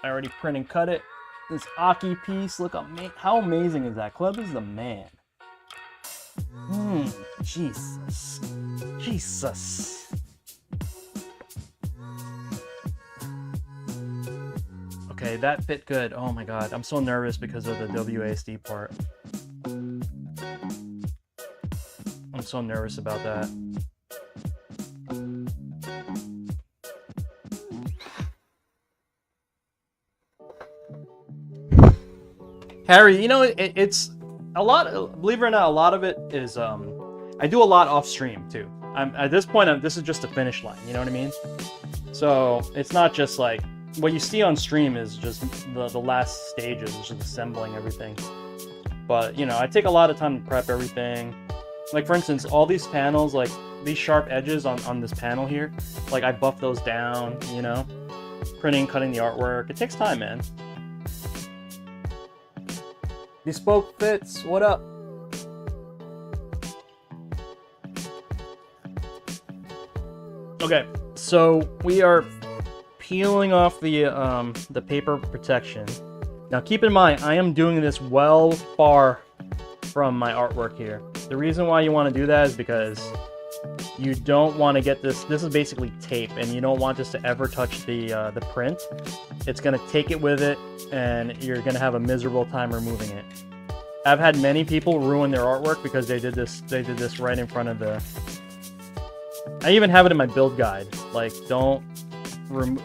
I already print and cut it. This AKI piece, look, how amazing is that? Clev is the man. Jesus. Jesus. Okay, that fit good. Oh my god, I'm so nervous because of the WASD part. I'm so nervous about that. Harry, you know, it's a lot, believe it or not, a lot of it is, I do a lot off stream too. At this point, this is just a finish line, you know what I mean? So it's not just like, what you see on stream is just the last stages, just assembling everything. But, you know, I take a lot of time to prep everything. Like, for instance, all these panels, like, these sharp edges on this panel here, like, I buff those down, you know? Printing, cutting the artwork. It takes time, man. Bespoke Fits, what up? Okay, so we are peeling off the paper protection. Now keep in mind, I am doing this well far from my artwork here. The reason why you want to do that is because you don't want to get this. This is basically tape, and you don't want this to ever touch the print. It's gonna take it with it, and you're gonna have a miserable time removing it. I've had many people ruin their artwork because they did this. They did this right in front of the. I even have it in my build guide. Like, don't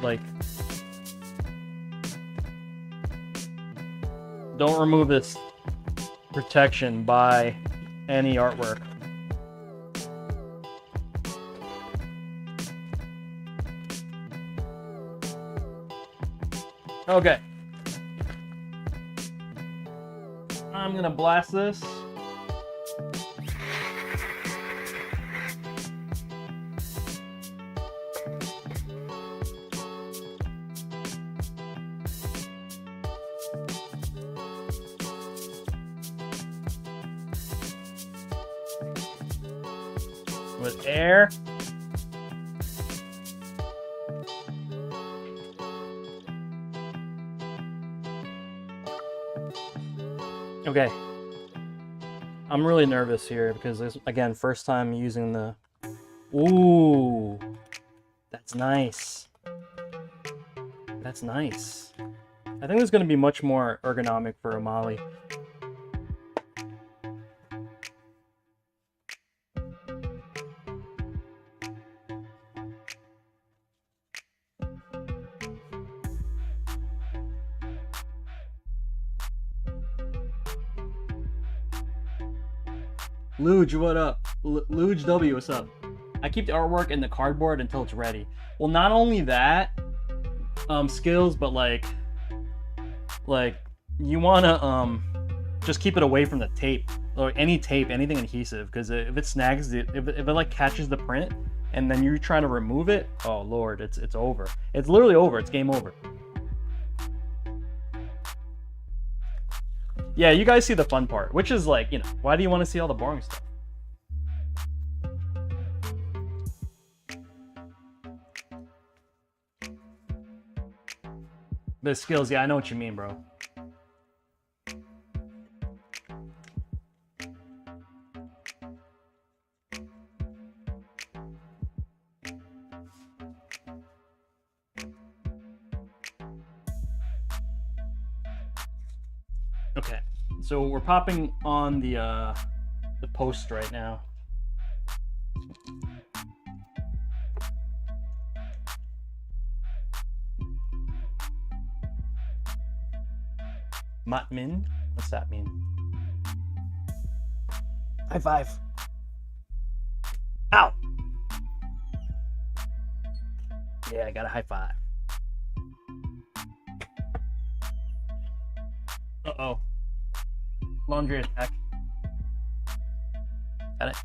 like. Don't remove this protection by any artwork. Okay. I'm gonna blast this. With air. Okay. I'm really nervous here because this, again, first time using the... Ooh. That's nice. That's nice. I think this is going to be much more ergonomic for a Molly. Luge, what up? Luge W, what's up? I keep the artwork in the cardboard until it's ready. Well, not only that, skills, but like you wanna just keep it away from the tape or any tape, anything adhesive, because if it snags it, if it like catches the print, and then you're trying to remove it, oh lord, it's over. It's literally over. It's game over. Yeah, you guys see the fun part, which is like, you know, why do you want to see all the boring stuff? The skills, yeah, I know what you mean, bro. Okay, so we're popping on the post right now. Matmin? What's that mean? High five. Ow! Yeah, I got a high five. Uh-oh. Laundry attack. Got it.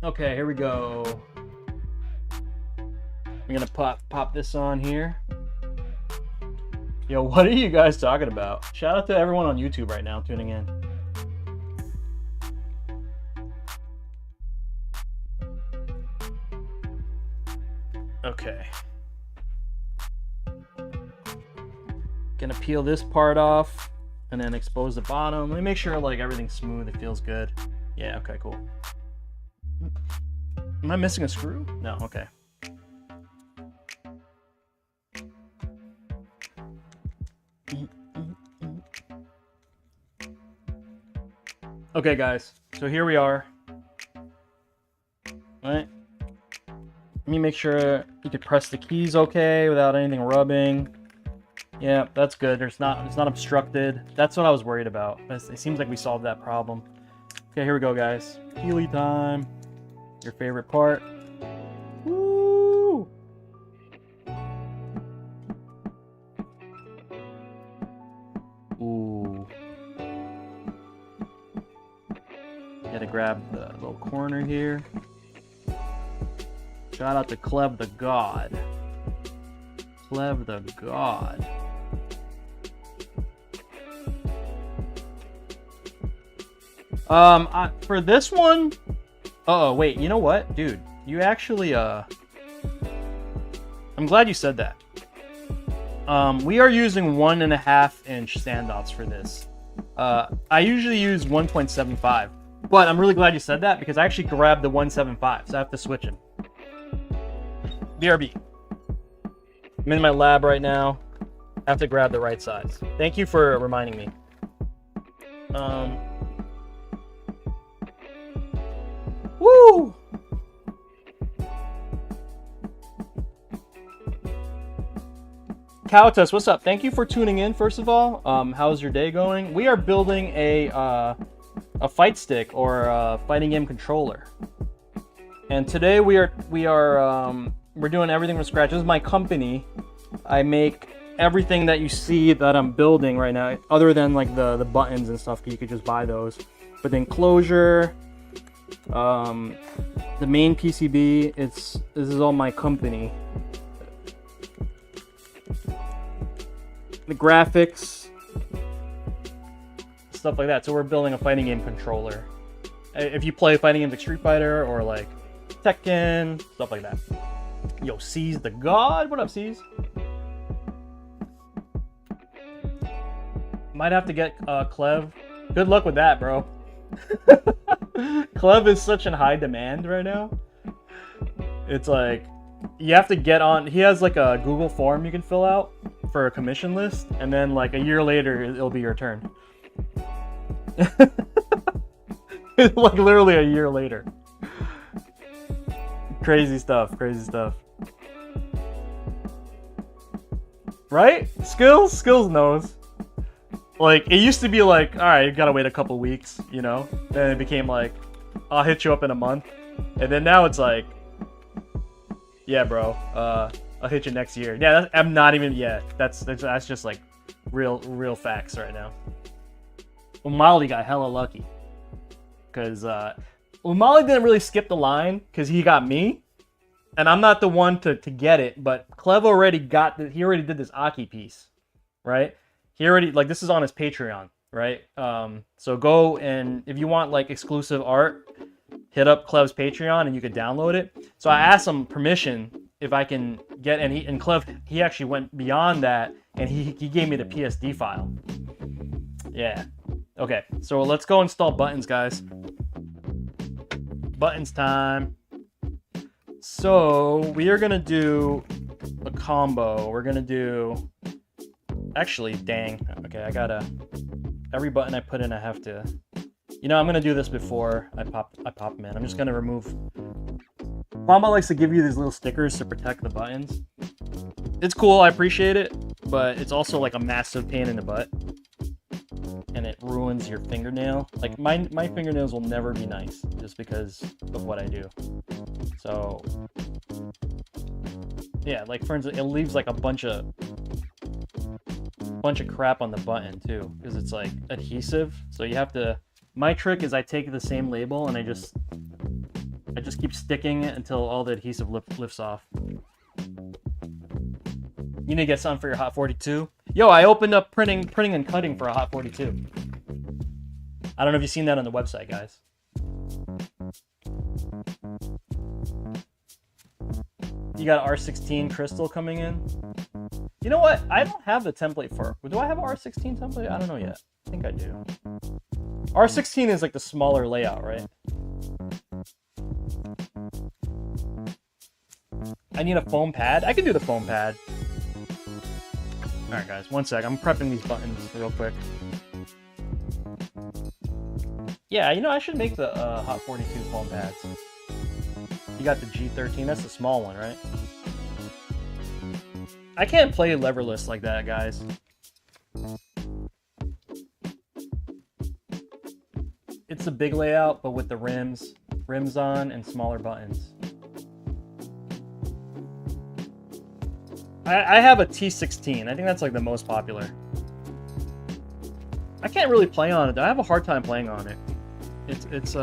Okay, here we go. I'm gonna pop this on here. Yo, what are you guys talking about? Shout out to everyone on YouTube right now tuning in. Okay. Gonna peel this part off and then expose the bottom. Let me make sure like everything's smooth, it feels good. Yeah, okay, cool. Am I missing a screw? No, okay. Okay, guys, so here we are. All right. Let me make sure you can press the keys okay without anything rubbing. Yeah, that's good. It's not obstructed. That's what I was worried about. It seems like we solved that problem. Okay, here we go, guys. Healy time. Your favorite part. Woo! Ooh. Gotta grab the little corner here. Shout out to Clev the God. Clev the God. For this one, uh-oh, wait, you know what? Dude, you actually, I'm glad you said that. We are using 1.5 inch standoffs for this. I usually use 1.75, but I'm really glad you said that because I actually grabbed the 1.75, so I have to switch them. BRB. I'm in my lab right now. I have to grab the right size. Thank you for reminding me. Cowtus, what's up? Thank you for tuning in, first of all. How's your day going? We are building a Fightstick or a fighting game controller. And today we're doing everything from scratch. This is my company. I make everything that you see that I'm building right now, other than like the buttons and stuff, you could just buy those. But the enclosure, the main PCB, this is all my company. The graphics, stuff like that. So we're building a fighting game controller. If you play fighting games like Street Fighter or like Tekken, stuff like that. Yo, C's the God. What up, C's? Might have to get Clev. Good luck with that, bro. Clev is such in high demand right now. It's like you have to get on. He has like a Google form you can fill out for a commission list, and then like a year later it'll be your turn. Like literally a year later. Crazy stuff, crazy stuff. Right? Skills knows. Like, it used to be like, alright, you gotta wait a couple weeks, you know? Then it became like, I'll hit you up in a month. And then now it's like, yeah, bro, I'll hit you next year. Yeah, I'm not even, yeah, that's just like real facts right now. Umali got hella lucky. Because, Umali didn't really skip the line, because he got me. And I'm not the one to get it, but Clev already he already did this AKI piece, right? He already, like, this is on his Patreon, right? So go, and if you want like exclusive art, hit up Clev's Patreon and you could download it. So I asked him permission if I can get, and Clev, he actually went beyond that, and he gave me the PSD file. Yeah. Okay, so let's go install buttons, guys. Buttons time. So we are gonna do a combo. We're gonna do, actually, dang. Okay, I gotta, every button I put in, I have to, you know, I'm gonna do this before I pop them in. I'm just gonna remove. Mama likes to give you these little stickers to protect the buttons. It's cool, I appreciate it, but it's also like a massive pain in the butt. And it ruins your fingernail. Like my fingernails will never be nice just because of what I do. So yeah, like for instance, it leaves like a bunch of crap on the button too, because it's like adhesive. So you have to, my trick is I take the same label and I just keep sticking it until all the adhesive lifts off. You need to get something for your Hot 42. Yo, I opened up printing and cutting for a Hot 42. I don't know if you've seen that on the website, guys. You got an R16 crystal coming in. You know what? I don't have the template for it. Do I have an R16 template? I don't know yet. I think I do. R16 is like the smaller layout, right? I need a foam pad. I can do the foam pad. Alright guys, one sec. I'm prepping these buttons real quick. Yeah, you know, I should make the Hot 42 foam pads. You got the G13. That's the small one, right? I can't play leverless like that, guys. It's a big layout, but with the rims on and smaller buttons. I have a T16. I think that's like the most popular. I can't really play on it. I have a hard time playing on it. It's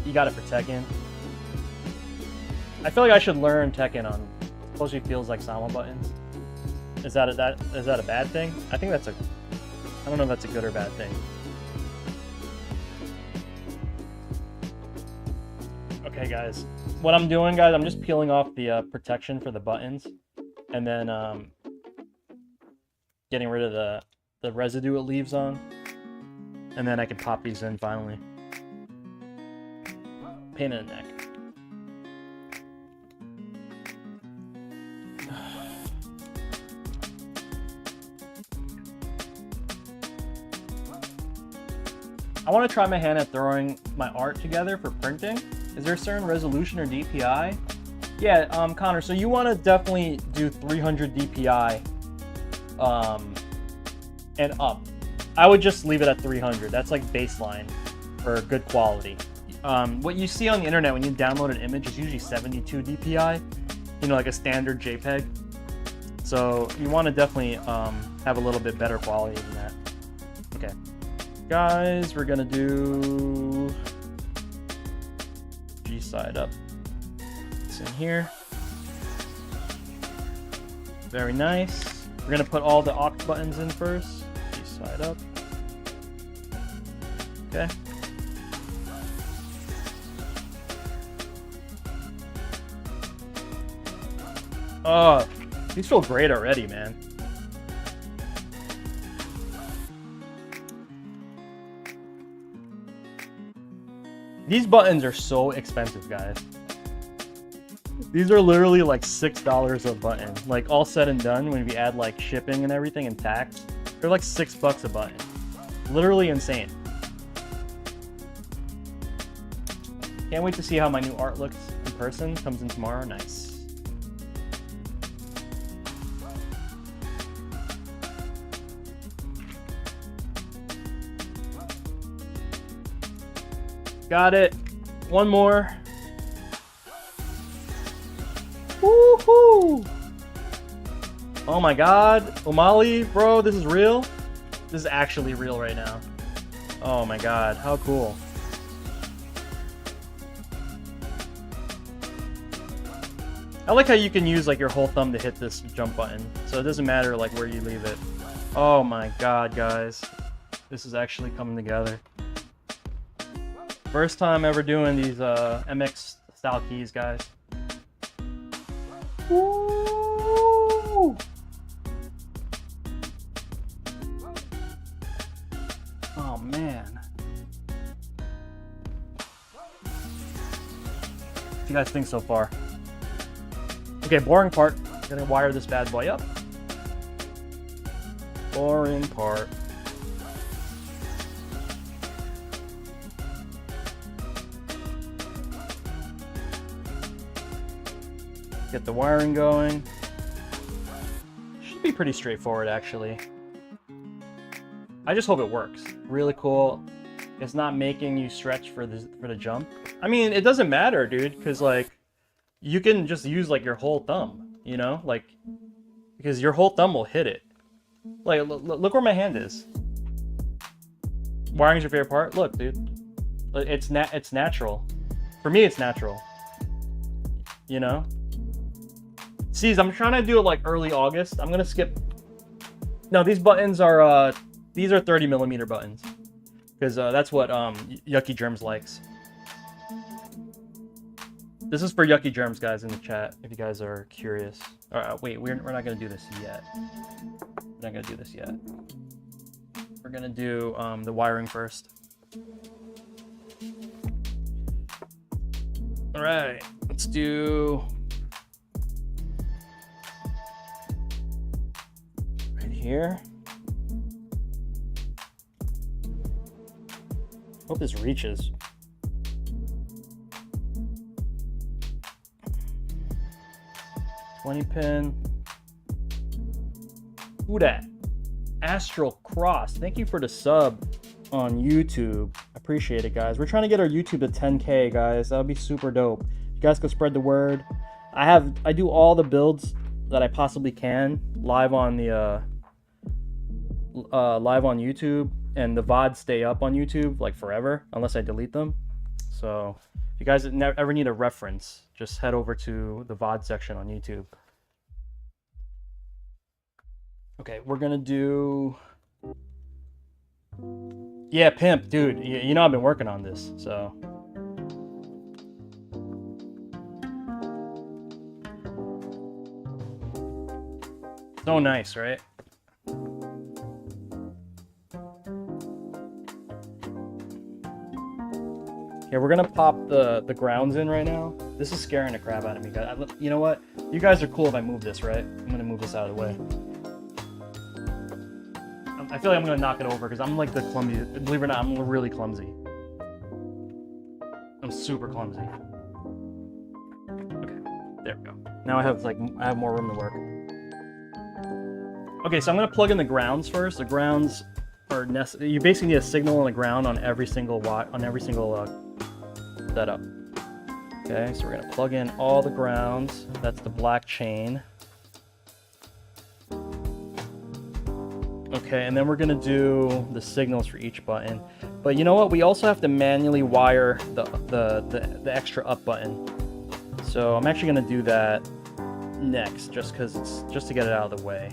you got it for Tekken. I feel like I should learn Tekken on. Supposedly feels like Sama buttons. Is that a bad thing? I think that's a. I don't know if that's a good or bad thing. Okay, guys. What I'm doing, guys, I'm just peeling off the protection for the buttons, and then getting rid of the residue it leaves on, and then I can pop these in finally. Pain in the neck. I want to try my hand at throwing my art together for printing. Is there a certain resolution or DPI Yeah, Connor, so you want to definitely do 300 DPI and up. I would just leave it at 300. That's like baseline for good quality. What you see on the internet when you download an image is usually 72 DPI, you know, like a standard JPEG. So you want to definitely have a little bit better quality than that. Okay, guys, we're gonna do G side up. It's in here. Very nice. We're gonna put all the aux buttons in first. G side up. Okay. Oh, these feel great already, man. These buttons are so expensive, guys. These are literally like $6 a button. Like all said and done, when we add like shipping and everything and tax, they're like $6 a button. Literally insane. Can't wait to see how my new art looks in person. Comes in tomorrow. Nice. Got it. One more. Woohoo! Oh my god. O'Malley, bro, this is real? This is actually real right now. Oh my god, how cool. I like how you can use like your whole thumb to hit this jump button, so it doesn't matter like where you leave it. Oh my god, guys. This is actually coming together. First time ever doing these MX style keys, guys. Woo! Oh man. What do you guys think so far? Okay, boring part. Gonna wire this bad boy up. Boring part. Get the wiring going. Should be pretty straightforward, actually. I just hope it works. Really cool. It's not making you stretch for the jump. I mean, it doesn't matter, dude, because like you can just use like your whole thumb, you know, like because your whole thumb will hit it. Like, look where my hand is. Wiring's your favorite part. Look, dude, it's natural. For me, it's natural. You know. See, I'm trying to do it like early August. I'm gonna skip. No, these buttons are these are 30mm buttons because that's what Yucky Germs likes. This is for Yucky Germs, guys, in the chat. If you guys are curious. Wait, we're not gonna do this yet. We're not gonna do this yet. We're gonna do the wiring first. All right, let's do. Here. Hope this reaches. $20 Who dat? Astral Cross. Thank you for the sub on YouTube. Appreciate it, guys. We're trying to get our YouTube to 10K, guys. That would be super dope. You guys could spread the word. I do all the builds that I possibly can live on the live on YouTube, and the VODs stay up on YouTube like forever unless I delete them. So if you guys ever need a reference, just head over to the VOD section on YouTube. Okay, we're gonna do. Yeah, Pimp, dude. You know I've been working on this, so. So nice, right? Yeah, we're gonna pop the grounds in right now. This is scaring the crap out of me, guys. You know what? You guys are cool if I move this, right? I'm gonna move this out of the way. I feel like I'm gonna knock it over because I'm like the clumsy. Believe it or not, I'm really clumsy. I'm super clumsy. Okay, There we go. Now I have more room to work. Okay, so I'm gonna plug in the grounds first. The grounds are necessary. You basically need a signal on the ground on every single setup. Okay, so we're gonna plug in all the grounds. That's the black chain. Okay, and then we're gonna do the signals for each button. But you know what? We also have to manually wire the extra up button. So I'm actually gonna do that next, just to get it out of the way.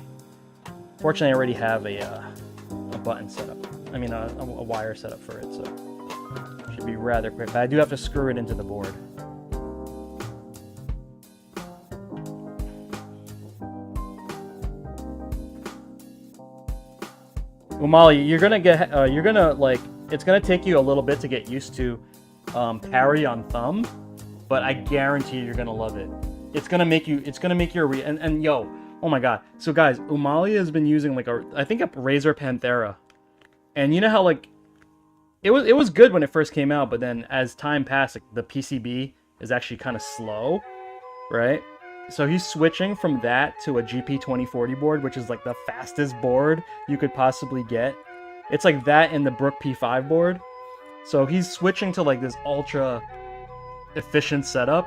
Fortunately, I already have a button set up. I mean, a wire set up for it, so it should be rather quick. But I do have to screw it into the board. Well, Molly, you're gonna it's gonna take you a little bit to get used to parry on thumb, but I guarantee you're gonna love it. It's gonna make your and yo, oh my god. So guys, Umali has been using I think a Razer Panthera, and you know how it was good when it first came out, but then as time passed, the PCB is actually kind of slow, right? So he's switching from that to a GP2040 board, which is the fastest board you could possibly get. It's like that in the Brook P5 board. So he's switching to this ultra efficient setup,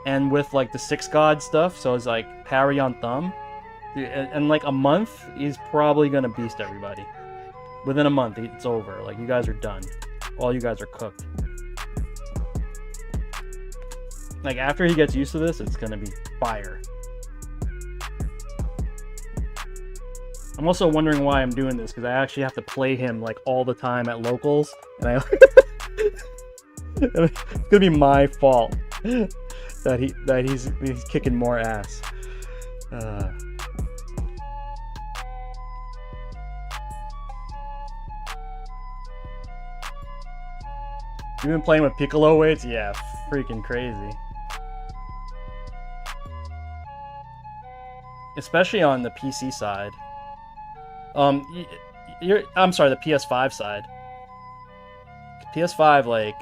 and with the 6God stuff, so it's parry on thumb. And a month, he's probably gonna beast everybody. Within a month, it's over. You guys are done. All you guys are cooked. After he gets used to this, it's gonna be fire. I'm also wondering why I'm doing this, because I actually have to play him all the time at locals, and it's gonna be my fault that he's kicking more ass. You've been playing with Piccolo weights? Yeah, freaking crazy. Especially on the PC side. I'm sorry, the PS5 side. PS5,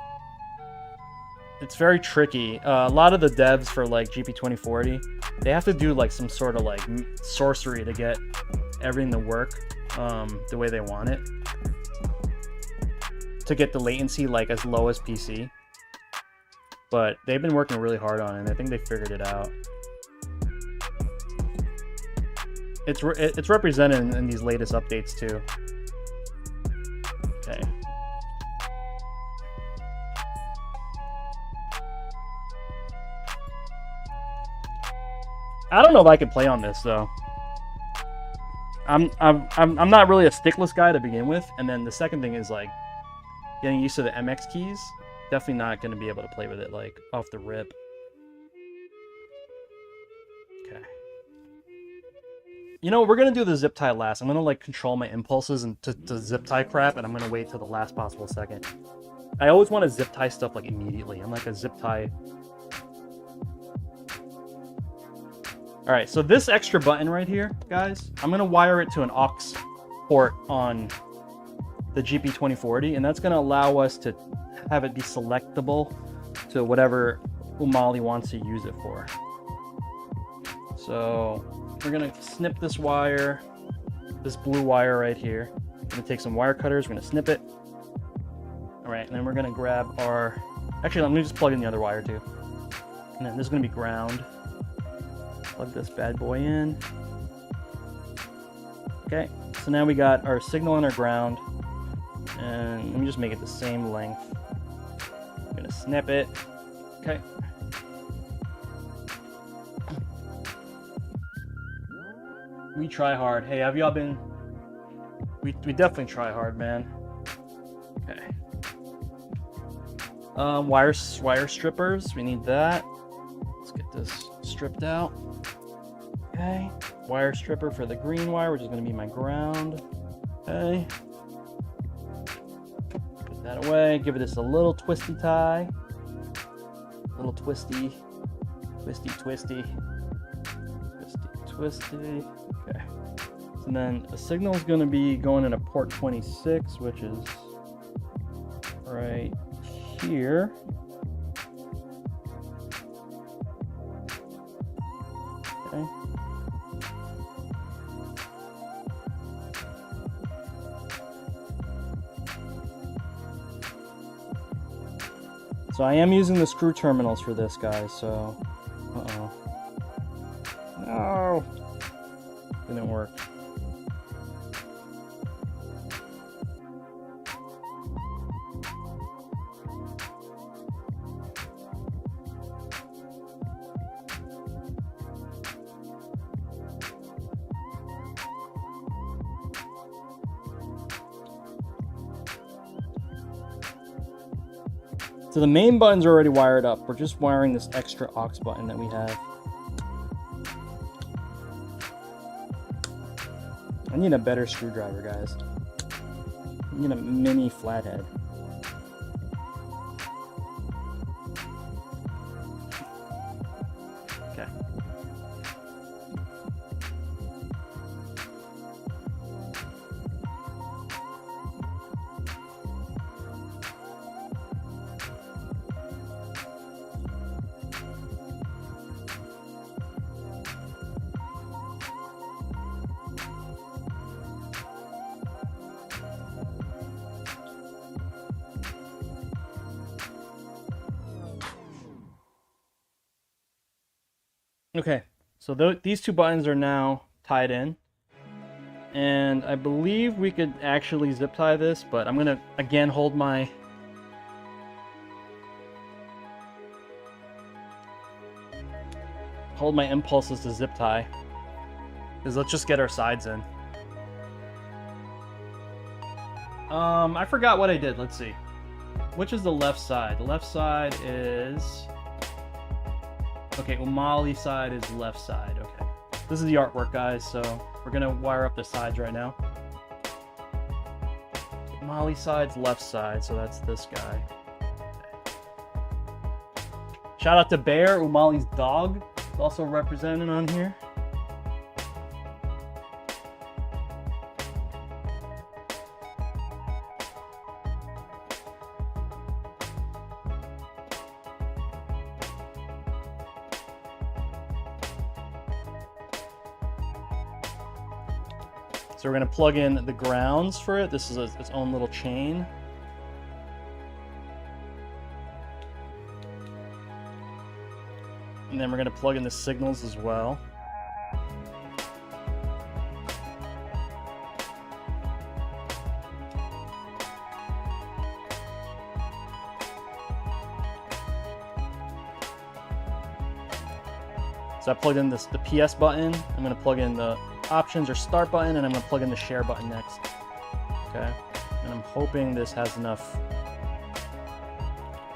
it's very tricky. A lot of the devs for GP2040, they have to do some sort of sorcery to get everything to work the way they want it. To get the latency as low as PC. But they've been working really hard on it, and I think they figured it out. It's represented in these latest updates too. Okay. I don't know if I could play on this though. I'm not really a stickless guy to begin with, and then the second thing is getting used to the MX keys. Definitely not going to be able to play with it off the rip. Okay. You know, we're going to do the zip tie last. I'm going to control my impulses and to zip tie crap, and I'm going to wait till the last possible second. I always want to zip tie stuff immediately. I'm a zip tie. All right, so this extra button right here, guys, I'm going to wire it to an aux port on the GP2040, and that's going to allow us to have it be selectable to whatever Umali wants to use it for. So we're going to snip this wire, this blue wire right here. We're going to take some wire cutters, we're going to snip it. All right, and then we're going to grab our... Actually, let me just plug in the other wire too. And then this is going to be ground. Plug this bad boy in. Okay, so now we got our signal and our ground. And let me just make it the same length. I'm gonna snip it. Okay. We try hard. Hey, have y'all been? We definitely try hard, man. Okay. Wire strippers. We need that. Let's get this stripped out. Okay. Wire stripper for the green wire, which is going to be my ground. Okay. Put that away. Give it this a little twisty tie. A little twisty. Twisty. Okay. And then the signal is going to be going into port 26, which is right here. Okay. So I am using the screw terminals for this, guys, so... Uh-oh. No! Didn't work. So the main buttons are already wired up. We're just wiring this extra aux button that we have. I need a better screwdriver, guys. I need a mini flathead. Okay. Okay, so these two buttons are now tied in, and I believe we could actually zip tie this, but I'm gonna again hold my impulses to zip tie, because let's just get our sides in. I forgot what I did. Let's see, which is the left side? The left side is... Okay, Umali side is left side. Okay. This is the artwork, guys, so we're gonna wire up the sides right now. Umali side's left side, so that's this guy. Okay. Shout out to Bear, Umali's dog, is also represented on here. So we're going to plug in the grounds for it. This is its own little chain. And then we're going to plug in the signals as well. So I plugged in the PS button. I'm going to plug in the options or start button, and I'm going to plug in the share button next. Okay, and I'm hoping this has enough.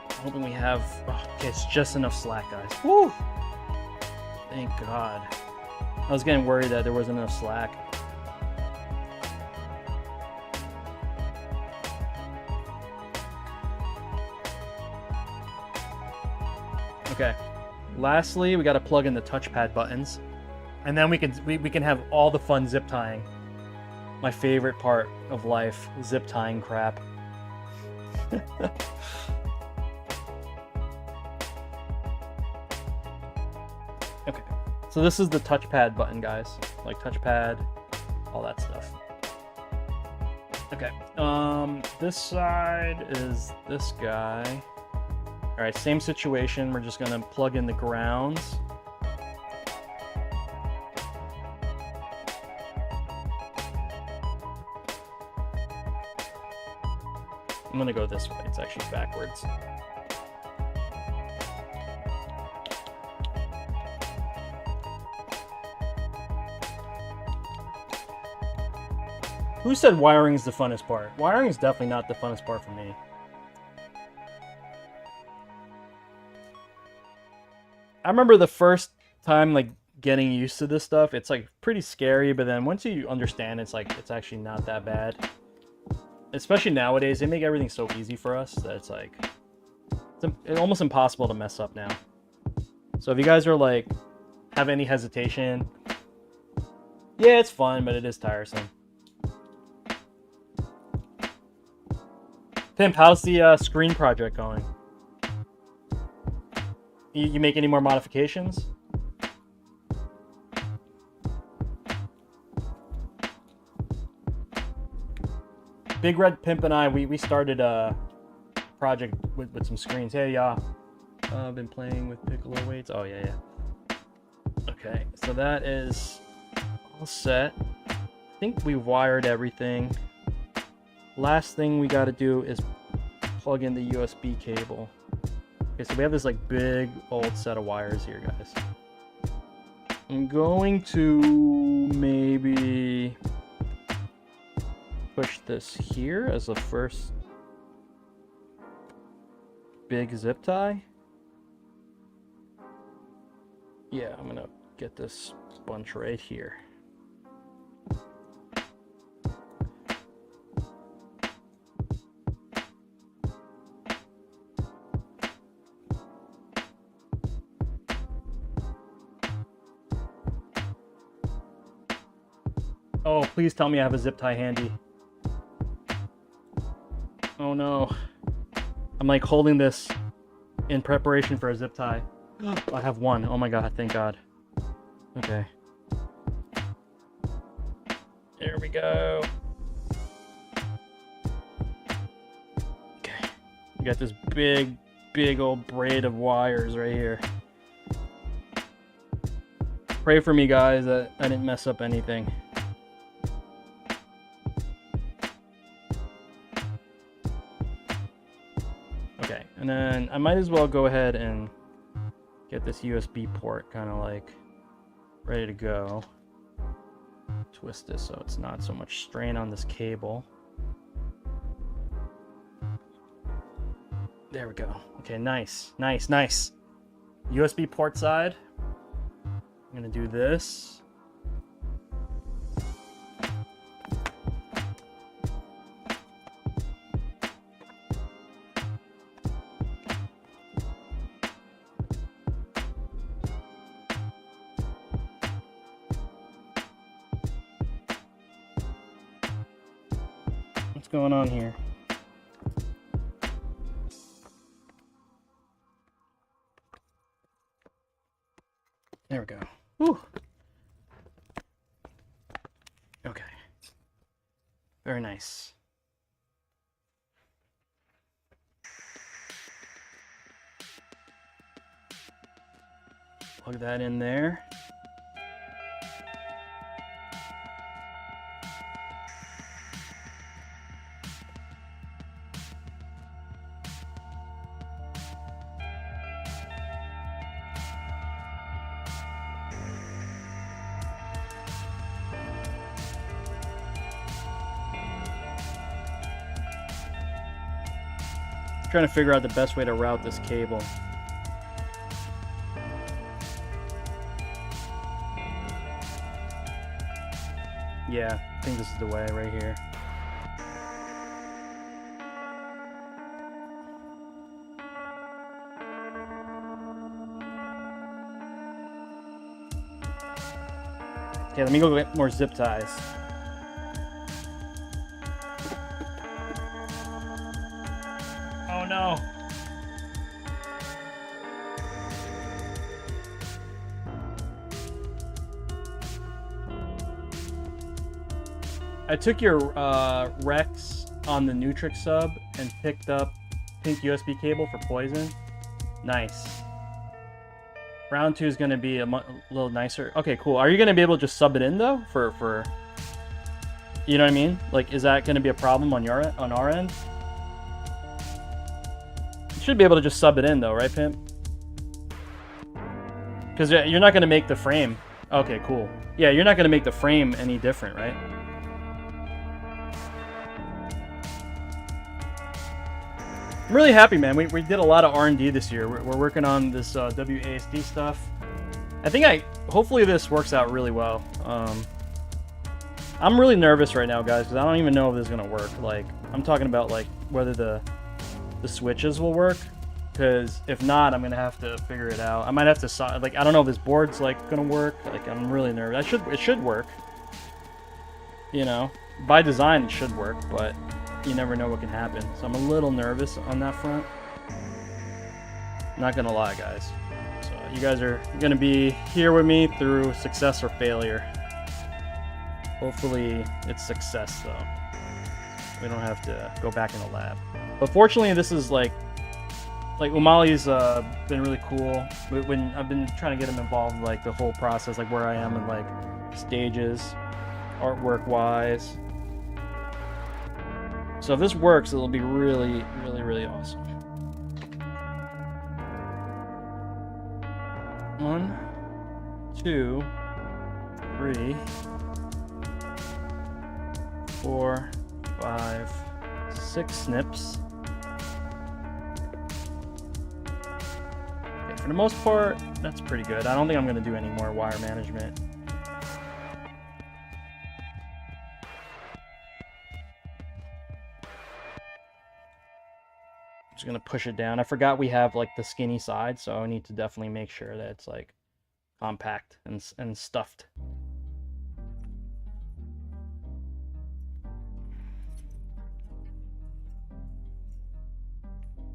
I'm hoping we have. Oh, okay, it's just enough slack, guys. Woo! Thank God. I was getting worried that there wasn't enough slack. Okay. Lastly, we got to plug in the touchpad buttons. And then we can have all the fun zip tying. My favorite part of life, zip tying crap. Okay, so this is the touchpad button, guys. Like touchpad, all that stuff. Okay, this side is this guy. All right, same situation. We're just gonna plug in the grounds. I'm gonna go this way, it's actually backwards. Who said wiring is the funnest part? Wiring is definitely not the funnest part for me. I remember the first time like getting used to this stuff, it's like pretty scary, but then once you understand, it's like, it's actually not that bad. Especially nowadays, they make everything so easy for us that it's like, it's almost impossible to mess up now. So if you guys are like, have any hesitation, yeah, it's fun, but it is tiresome. Pimp, how's the screen project going? You make any more modifications? Big Red Pimp and I, we started a project with some screens. Hey, yeah. I've been playing with Piccolo weights. Oh, yeah, yeah. Okay, so that is all set. I think we wired everything. Last thing we got to do is plug in the USB cable. Okay, so we have this like big old set of wires here, guys. I'm going to maybe push this here as the first big zip tie. Yeah, I'm gonna get this bunch right here. Oh, please tell me I have a zip tie handy. Oh no. I'm like holding this in preparation for a zip tie. I have one. Oh my god, thank god. Okay. There we go. Okay. We got this big old braid of wires right here. Pray for me, guys, that I didn't mess up anything. Okay, and then I might as well go ahead and get this USB port kind of like ready to go. Twist this so it's not so much strain on this cable. There we go. Okay, nice, nice, nice. USB port side. I'm gonna do this. What's going on here? There we go. Whew. Okay. Very nice. Plug that in there. Trying to figure out the best way to route this cable. Yeah, I think this is the way right here. Okay, let me go get more zip ties. Oh no. I took your Rex on the Nutrix sub and picked up pink USB cable for poison. Nice. Round 2 is going to be a little nicer. Okay, cool. Are you going to be able to just sub it in though? For you know what I mean? Like, is that going to be a problem on our end? You should be able to just sub it in though, right, Pimp? Because you're not going to make the frame. Okay, cool. Yeah, you're not going to make the frame any different, right? I'm really happy, man. We did a lot of R&D this year. We're working on this WASD stuff. I think hopefully this works out really well. I'm really nervous right now, guys, because I don't even know if this is gonna work. Like, I'm talking about like whether the switches will work, because if not, I'm gonna have to figure it out. I might have to like, I don't know if this board's like gonna work. Like, I'm really nervous. It should work. You know, by design it should work, but you never know what can happen. So I'm a little nervous on that front. Not gonna lie, guys. So you guys are gonna be here with me through success or failure. Hopefully it's success though. We don't have to go back in the lab. But fortunately, this is like Umali's been really cool. When I've been trying to get him involved in like the whole process, like where I am in like stages, artwork wise. So if this works, it'll be really, really, really awesome. 1, 2, 3, 4, 5, 6 snips. Okay, for the most part, that's pretty good. I don't think I'm going to do any more wire management. Just gonna push it down. I forgot we have like the skinny side, so I need to definitely make sure that it's like compact and stuffed.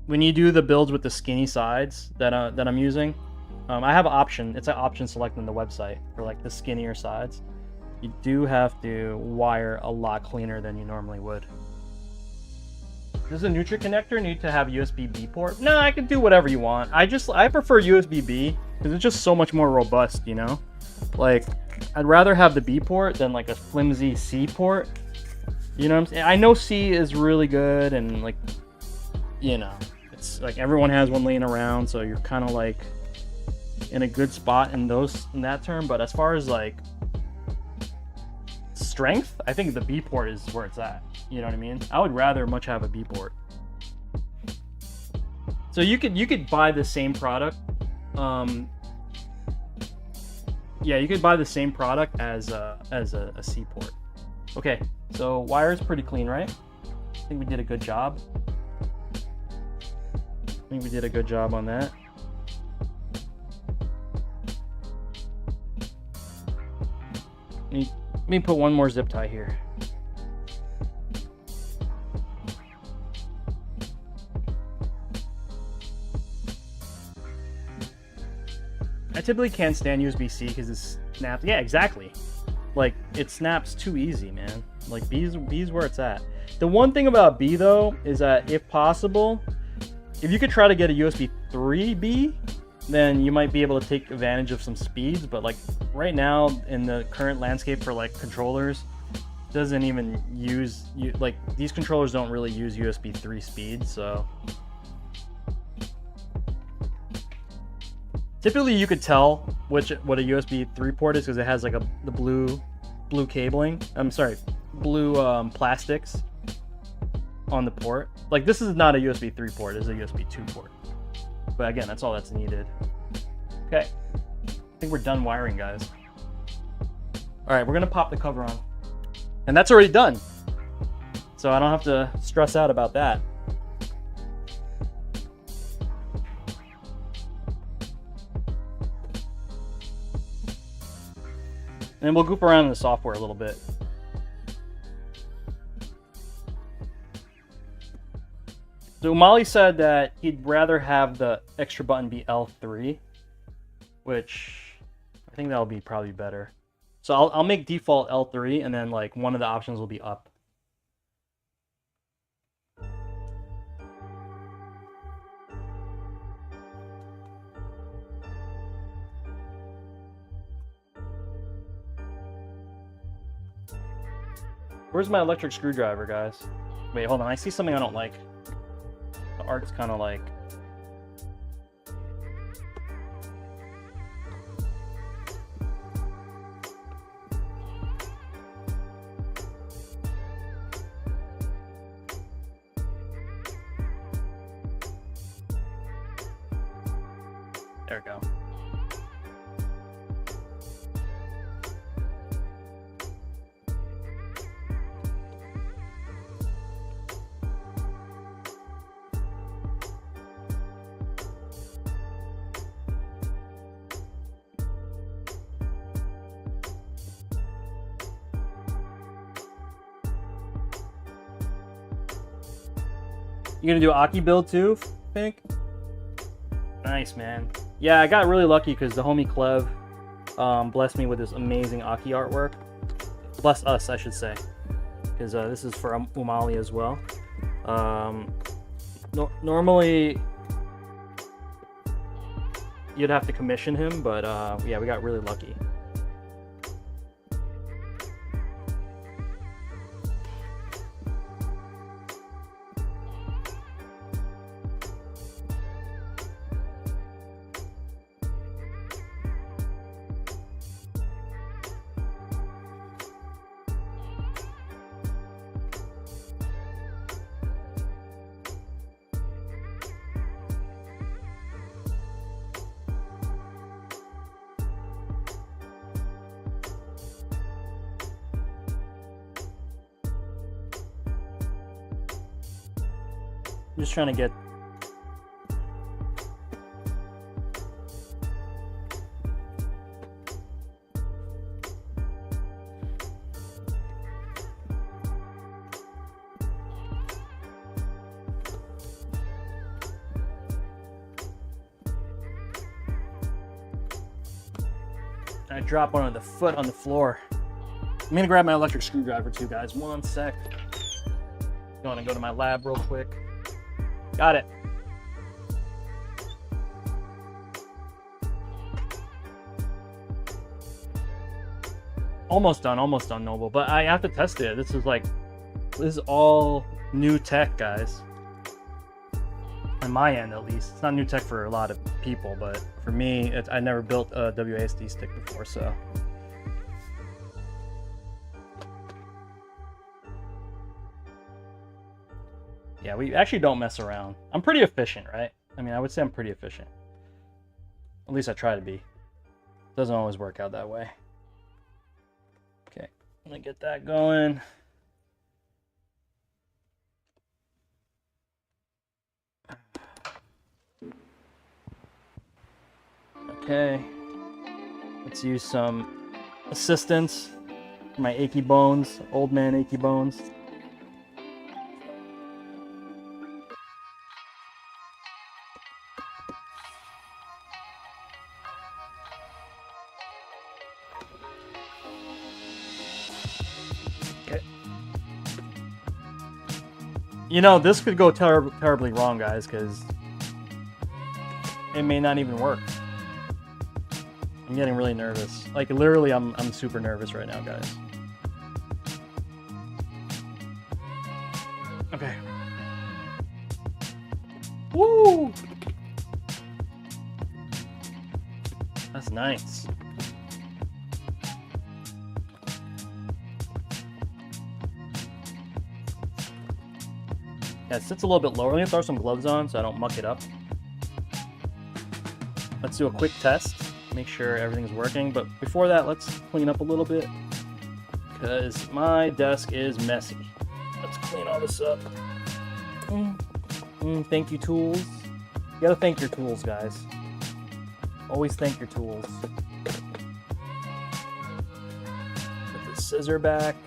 When you do the builds with the skinny sides that I'm using, I have an option. It's an option select on the website for like the skinnier sides. You do have to wire a lot cleaner than you normally would. Does a Nutri connector need to have USB-B port? No, I can do whatever you want. I prefer USB-B because it's just so much more robust, you know? Like, I'd rather have the B port than like a flimsy C port. You know what I'm saying? I know C is really good and like, you know, it's like everyone has one laying around, so you're kind of like in a good spot in that term. But as far as like strength, I think the B port is where it's at. You know what I mean? I would rather much have a B port. So you could buy the same product. Yeah, you could buy the same product as a C port. Okay, so wire is pretty clean, right? I think we did a good job. I think we did a good job on that. Let me put one more zip tie here. I typically can't stand USB-C because it snaps. Yeah, exactly. Like, it snaps too easy, man. Like, B's where it's at. The one thing about B, though, is that if possible, if you could try to get a USB 3B, then you might be able to take advantage of some speeds. But, like, right now, in the current landscape for, like, controllers, doesn't even use... Like, these controllers don't really use USB 3 speed, so... Typically, you could tell what a USB 3 port is because it has like the blue cabling. I'm sorry, blue plastics on the port. Like, this is not a USB 3 port; it's a USB 2 port. But again, that's all that's needed. Okay, I think we're done wiring, guys. All right, we're gonna pop the cover on, and that's already done. So I don't have to stress out about that. And we'll goof around in the software a little bit. So Umali said that he'd rather have the extra button be L3, which I think that'll be probably better. So I'll make default L3, and then like one of the options will be up. Where's my electric screwdriver, guys? Wait, hold on. I see something I don't like. The art's kind of like... There we go. You gonna do an AKI build too, Fink? Nice, man. Yeah, I got really lucky because the homie Clev blessed me with this amazing AKI artwork. Bless us, I should say. because this is for Umali as well. Normally you'd have to commission him, but yeah, we got really lucky. I'm just trying to get... I dropped one of the foot on the floor. I'm gonna grab my electric screwdriver too, guys. One sec. Going to go to my lab real quick. Got it. Almost done, Noble. But I have to test it. This is all new tech, guys. On my end, at least. It's not new tech for a lot of people, but for me, I never built a WASD stick before, so. Yeah, we actually don't mess around. I'm pretty efficient, right? I mean, I would say I'm pretty efficient. At least I try to be. Doesn't always work out that way. Okay, I'm gonna get that going. Okay, let's use some assistance for my achy bones, old man achy bones. You know, this could go terribly wrong, guys, because it may not even work. I'm getting really nervous. Like, literally, I'm super nervous right now, guys. Okay. Woo! That's nice. Yeah, it sits a little bit lower. Let me throw some gloves on so I don't muck it up. Let's do a quick test. Make sure everything's working. But before that, let's clean up a little bit, because my desk is messy. Let's clean all this up. Thank you, tools. You gotta thank your tools, guys. Always thank your tools. Put the scissor back.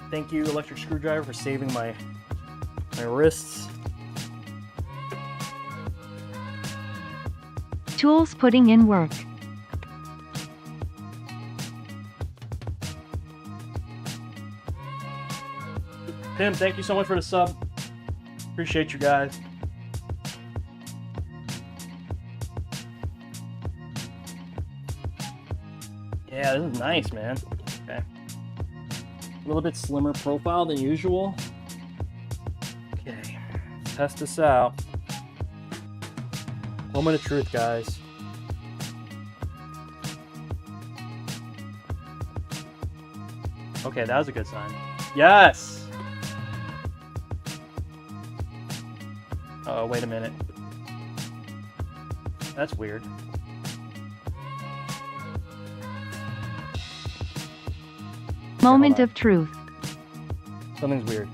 Thank you, electric screwdriver, for saving my wrists. Tools putting in work. Tim, thank you so much for the sub. Appreciate you guys. Yeah, this is nice, man. Okay. A little bit slimmer profile than usual. Okay, test this out. Moment of truth, guys. Okay, that was a good sign. Yes! Oh, wait a minute. That's weird. Moment of truth. Something's weird.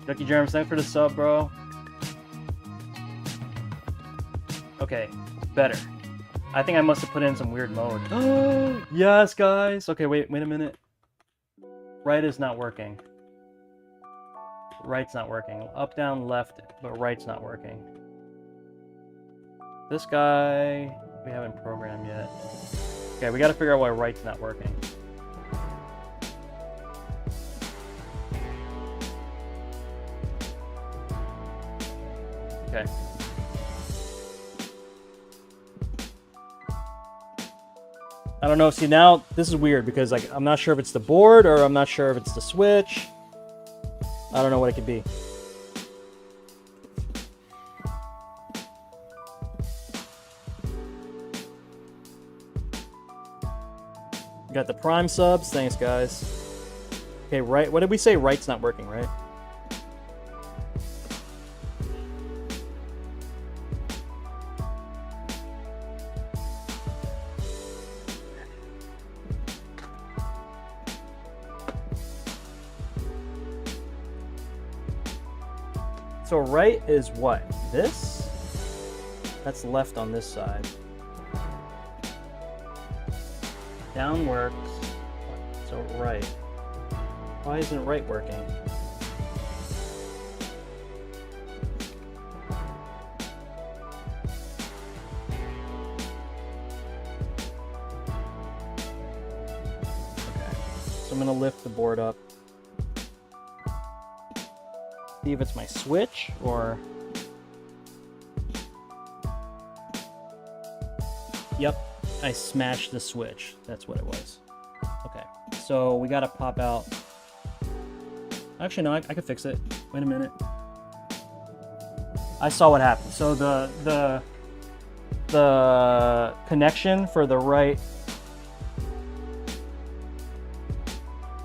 Ducky Germs, thanks for the sub, bro. Okay, better. I think I must have put in some weird mode. Yes, guys. Okay, wait a minute. Right is not working. Right's not working. Up, down, left, but right's not working. This guy We haven't programmed yet. Okay, we got to figure out why right's not working. Okay. I don't know. See, now this is weird because like I'm not sure if it's the board or I'm not sure if it's the switch. I don't know what it could be. Got the Prime subs. Thanks, guys. Okay, right. What did we say? Right's not working, right? So right is what? This? That's left on this side. Down works. So right. Why isn't right working? Okay. So I'm gonna lift the board up. See if it's my switch or... Yep, I smashed the switch. That's what it was. Okay, so we gotta pop out... Actually, no, I could fix it. Wait a minute. I saw what happened. So the connection for the right,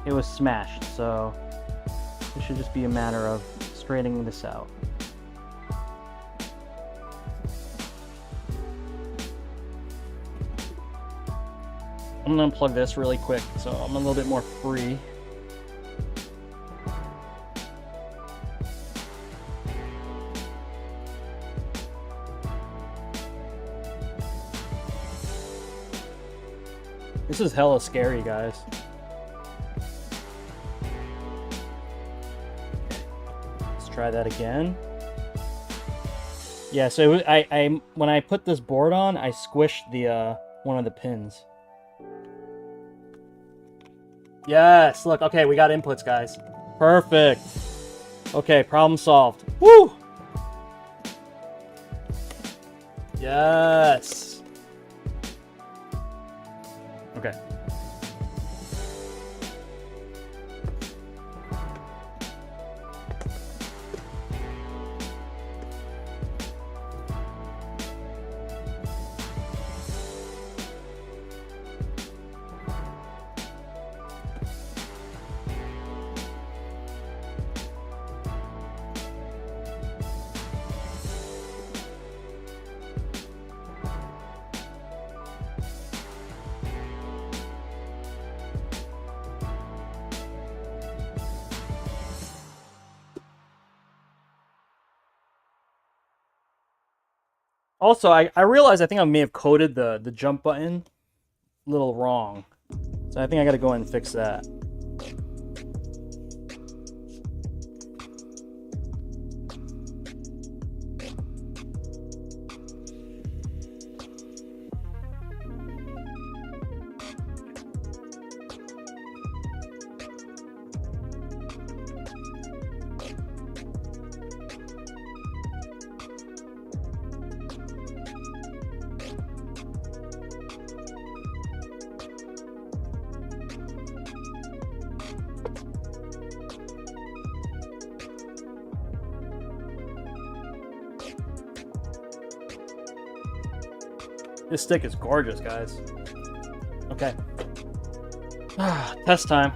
it was smashed. So it should just be a matter of straightening this out. I'm gonna unplug this really quick so I'm a little bit more free. This is hella scary, guys. Let's try that again. Yeah, so it was, when I put this board on, I squished the one of the pins. Yes, look, okay, we got inputs, guys. Perfect. Okay, problem solved. Woo! Yes. Okay. Also, I realized I think I may have coded the jump button a little wrong. So I think I gotta go in and fix that. This stick is gorgeous, guys. Okay. Test time.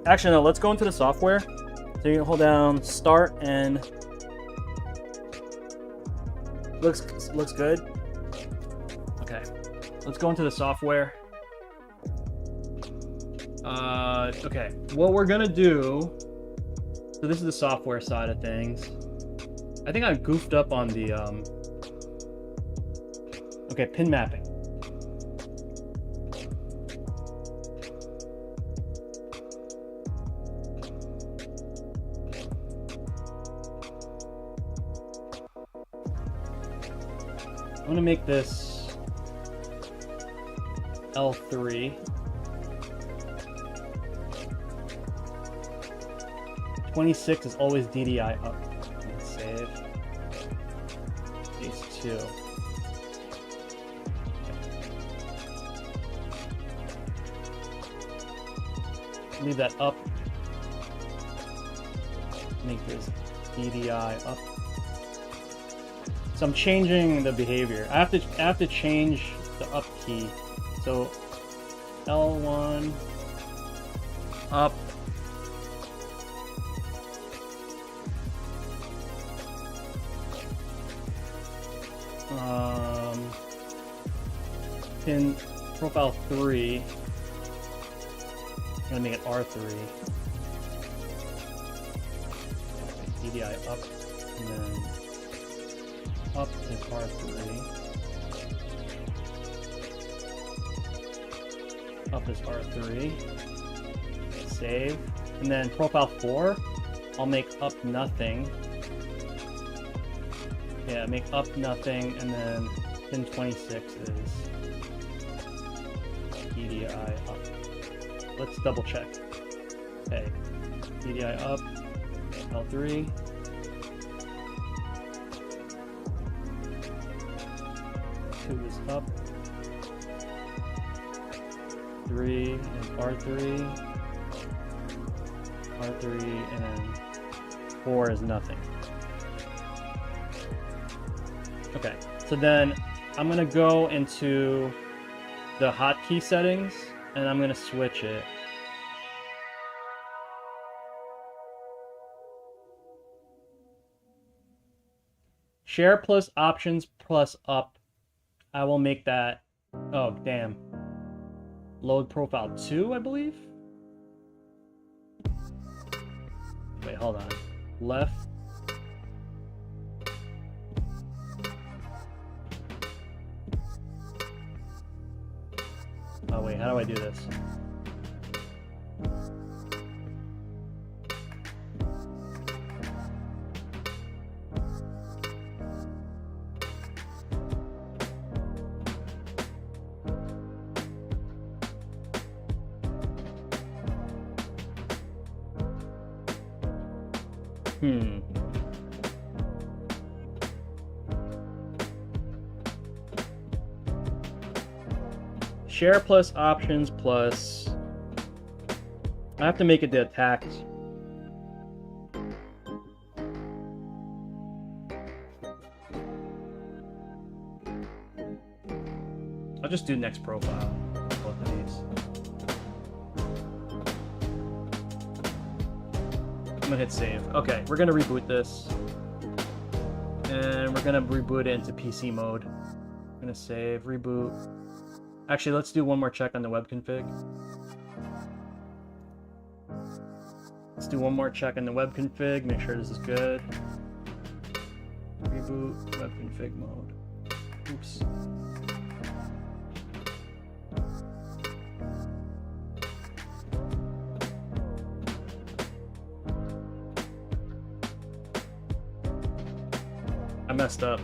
Actually, no, let's go into the software. So you can hold down start and... Looks good. Okay. Let's go into the software. Okay. What we're gonna do... So this is the software side of things. I think I goofed up on the... Okay, pin mapping. I'm gonna make this L3. 26 is always DDI up. Save. These two. Leave that up. Make this DDI up. So I'm changing the behavior. I have to change the up key. So L1 up. Pin profile 3. I'm gonna make it R3. DDI up, and then up is R3. Up is R3. Save. And then profile 4, I'll make up nothing. Yeah, make up nothing, and then pin 26 is DDI up. Let's double check. Okay, DDI up, L3. Two is up. 3 is R3. R3, and then 4 is nothing. Okay, so then I'm gonna go into the hotkey settings and I'm gonna switch it. Share plus options plus up. I will make that. Oh, damn. Load profile 2, I believe. Wait, hold on. Left. Oh wait, how do I do this? Share plus options plus... I have to make it the attacks. I'll just do next profile. Both of these. I'm gonna hit save. Okay, we're gonna reboot this. And we're gonna reboot it into PC mode. I'm gonna save, reboot. Actually, let's do one more check on the web config. Let's do one more check on the web config, make sure this is good. Reboot, web config mode. Oops. I messed up.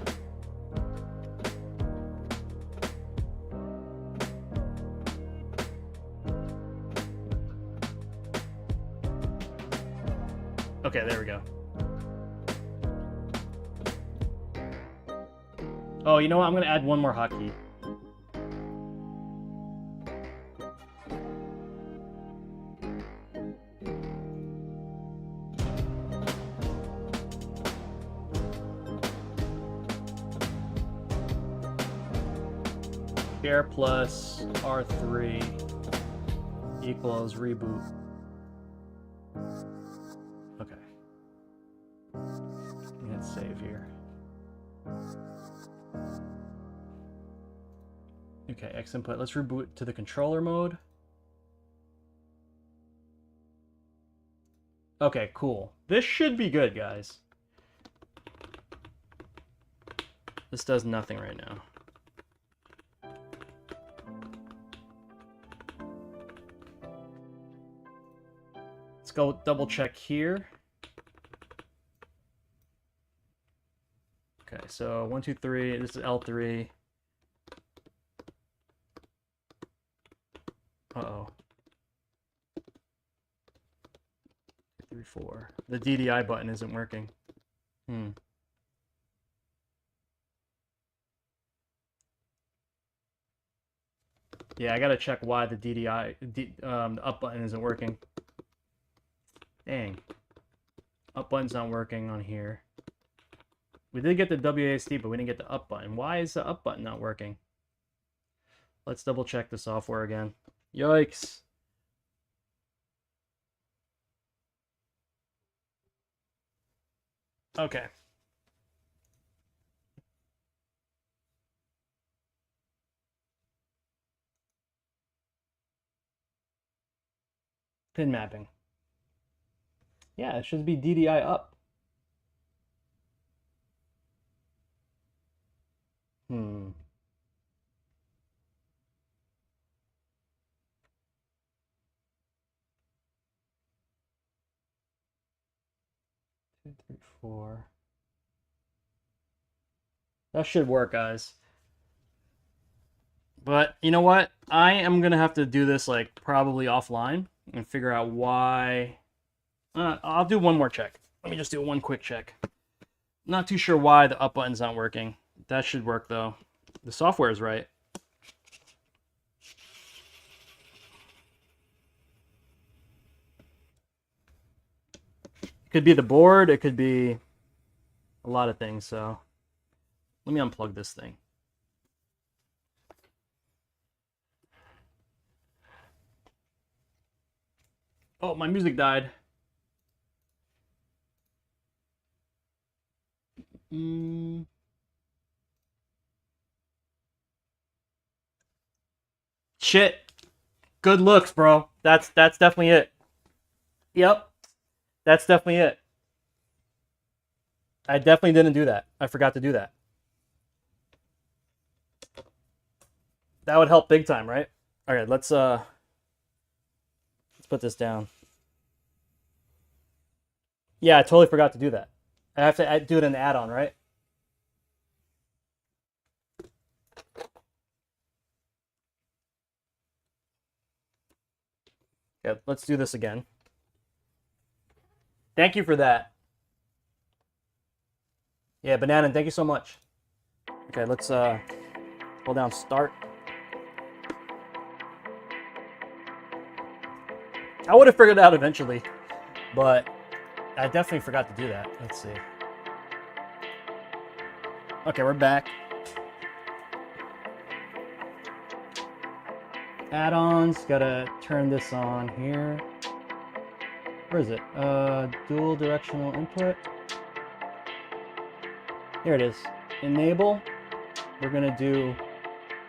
Okay, there we go. Oh, you know what? I'm gonna add one more hotkey. Share plus R3 equals reboot. Okay. Let's save here. Okay, X input. Let's reboot to the controller mode. Okay, cool. This should be good, guys. This does nothing right now. Let's go double check here. Okay, so 1, 2, 3. This is L3. 3, 4. The DDI button isn't working. Yeah, I gotta check why the DDI, the up button isn't working. Dang. Up button's not working on here. We did get the WASD, but we didn't get the up button. Why is the up button not working? Let's double check the software again. Yikes. Okay. Pin mapping. Yeah, it should be DDI up. 2, 3, 4. That should work, guys. But you know what? I am gonna have to do this like probably offline and figure out why. I'll do one more check. Let me just do one quick check. Not too sure why the up button's not working. That should work though. The software is right. It could be the board. It could be a lot of things. So let me unplug this thing. Oh, my music died. Shit. Good looks, bro. That's definitely it. Yep. That's definitely it. I definitely didn't do that. I forgot to do that. That would help big time, right? All right, let's put this down. Yeah, I totally forgot to do that. I have to do it in the add-on, right? Yeah, let's do this again. Thank you for that. Yeah, Banana, thank you so much. Okay, let's hold down start. I would have figured it out eventually, but I definitely forgot to do that. Let's see. Okay, we're back. Add-ons, gotta turn this on here. Where is it? Dual directional input. Here it is. Enable. We're gonna do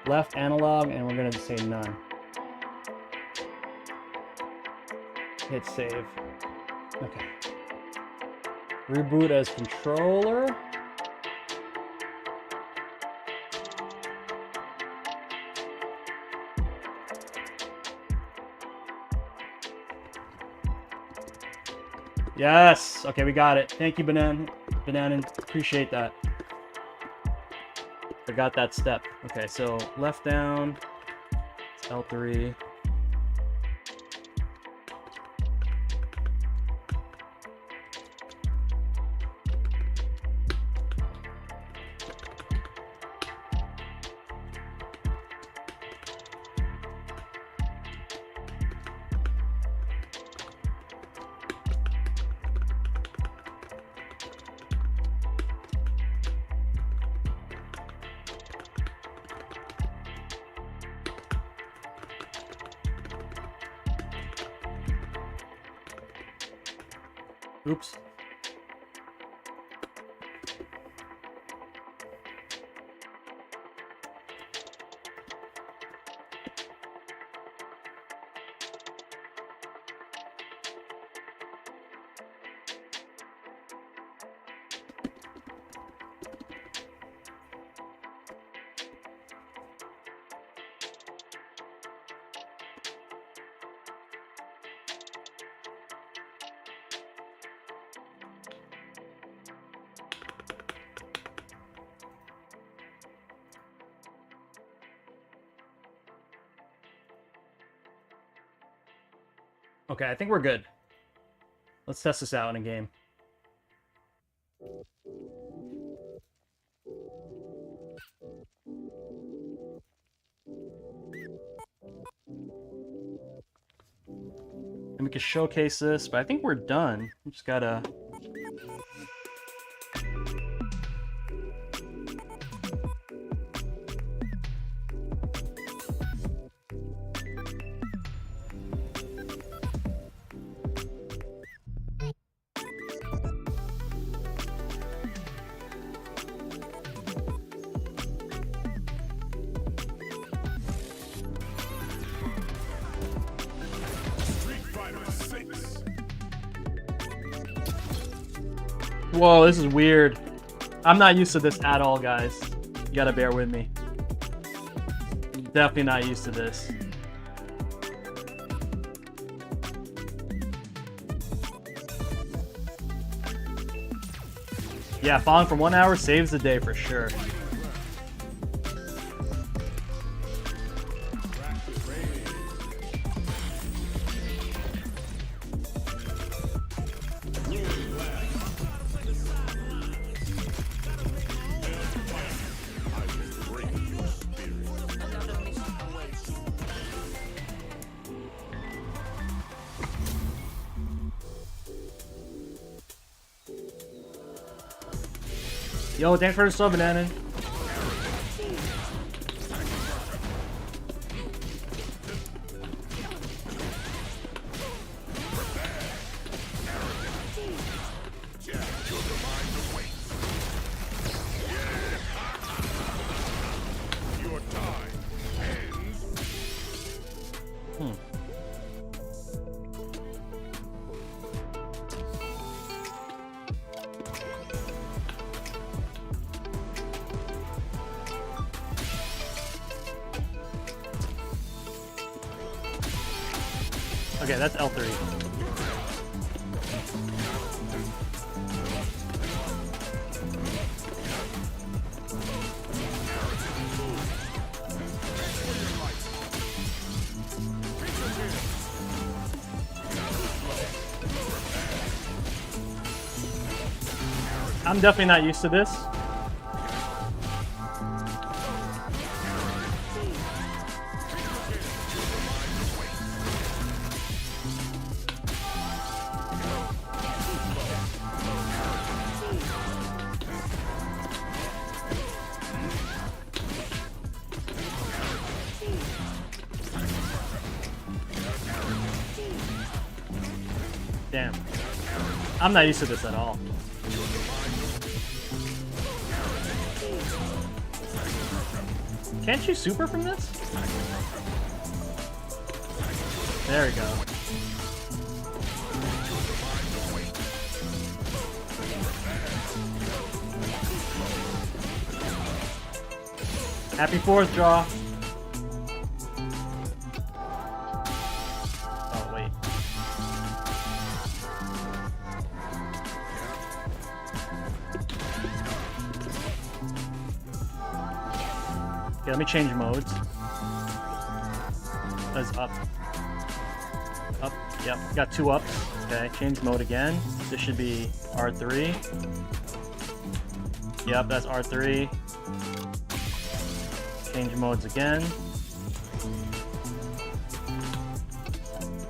left analog and we're gonna say none. Hit save. Okay. Reboot as controller. Yes. Okay, we got it. Thank you, Banana. Appreciate that. Forgot that step. Okay, so left down, L3. Oops. Okay, I think we're good. Let's test this out in a game. And we can showcase this, but I think we're done. We just gotta... Whoa, this is weird. I'm not used to this at all, guys. You gotta bear with me. Definitely not used to this. Yeah, falling for 1 hour saves the day for sure. Yo, thanks for the sub, Banana. Okay, that's L3. I'm definitely not used to this. Damn. I'm not used to this at all. Can't you super from this? There we go. Happy 4th, Jaw. Oh, wait. Okay, let me change modes. That's up. Up, yep, got 2 ups. Okay, change mode again. This should be R3. Yep, that's R3. Change modes again.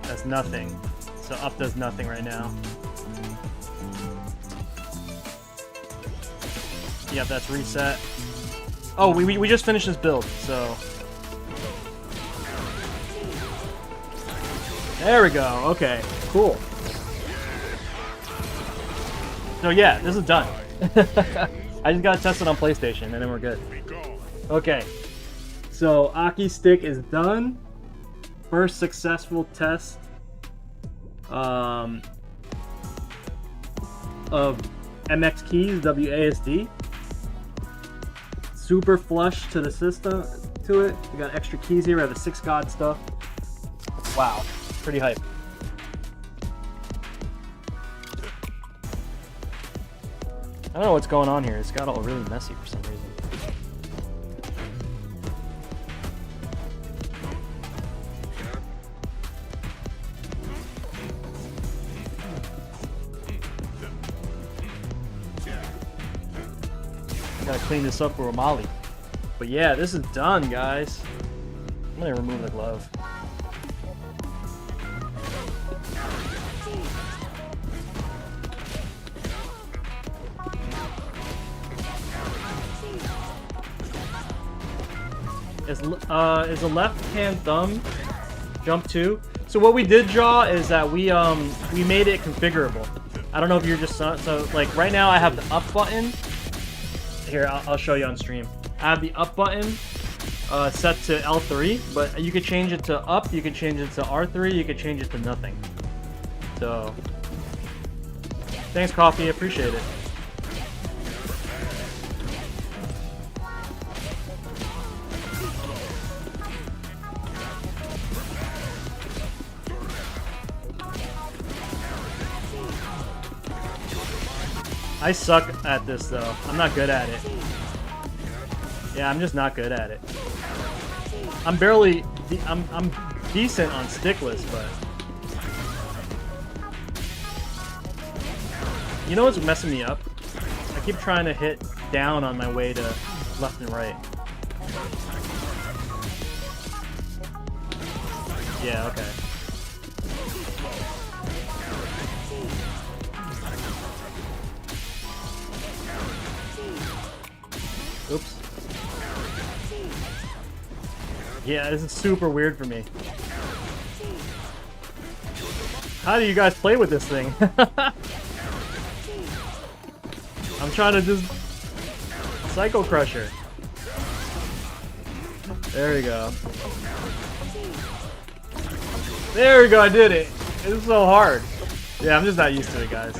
That's nothing. So up does nothing right now. Yep, that's reset. Oh, we just finished this build, so... There we go, okay, cool. So yeah, this is done. I just gotta test it on PlayStation, and then we're good. Okay, so AKI stick is done. First successful test of MX keys, WASD. Super flush to the system, to it. We got extra keys here. We have the 6 God stuff. Wow, pretty hype. I don't know what's going on here. It's got all really messy for some reason. Gotta clean this up for Molly. But yeah, this is done, guys. I'm gonna remove the glove. Is a left hand thumb jump too? So what we did, Jaw, is that we made it configurable. I don't know if you're just so like right now I have the up button. Here, I'll show you on stream. I have the up button set to L3, but you could change it to up, you could change it to R3, you could change it to nothing. So thanks, Coffee, appreciate it. I suck at this though. I'm not good at it. Yeah, I'm just not good at it. I'm barely, I'm decent on stickless, but you know what's messing me up? I keep trying to hit down on my way to left and right. Yeah, okay. Oops. Yeah, this is super weird for me. How do you guys play with this thing? I'm trying to just Psycho Crusher. There we go. There we go, I did it. It's so hard. Yeah, I'm just not used to it, guys.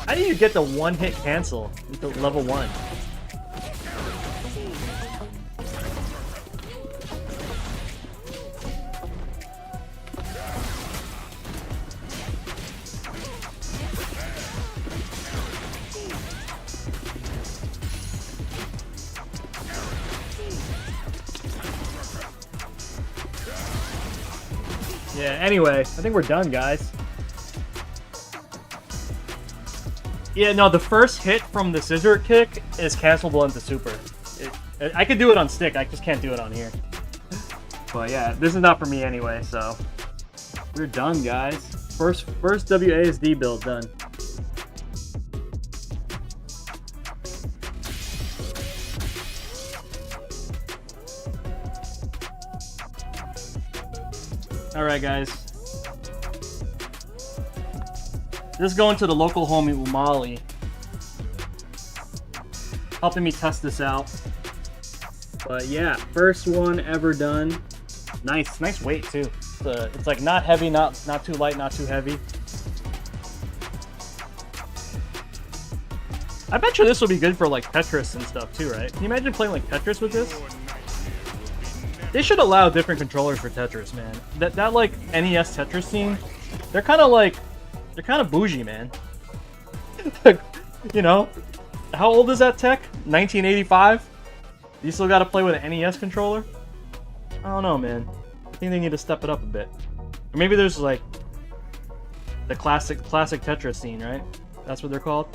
How do you get the one-hit cancel into level 1? Yeah, anyway, I think we're done, guys. Yeah, no, the first hit from the scissor kick is cancelable into super. I could do it on stick, I just can't do it on here. But yeah, this is not for me anyway, so we're done, guys. First WASD build done. Alright, guys. This is going to the local homie Umali, helping me test this out. But yeah, first one ever done. Nice weight too. It's like not heavy, not too light, not too heavy. I bet you this will be good for like Tetris and stuff too, right? Can you imagine playing like Tetris with this? They should allow different controllers for Tetris, man. That like NES Tetris scene, they're kind of bougie, man. You know, how old is that tech? 1985? You still got to play with an NES controller? I don't know, man. I think they need to step it up a bit. Or maybe there's like the classic Tetris scene, right? That's what they're called.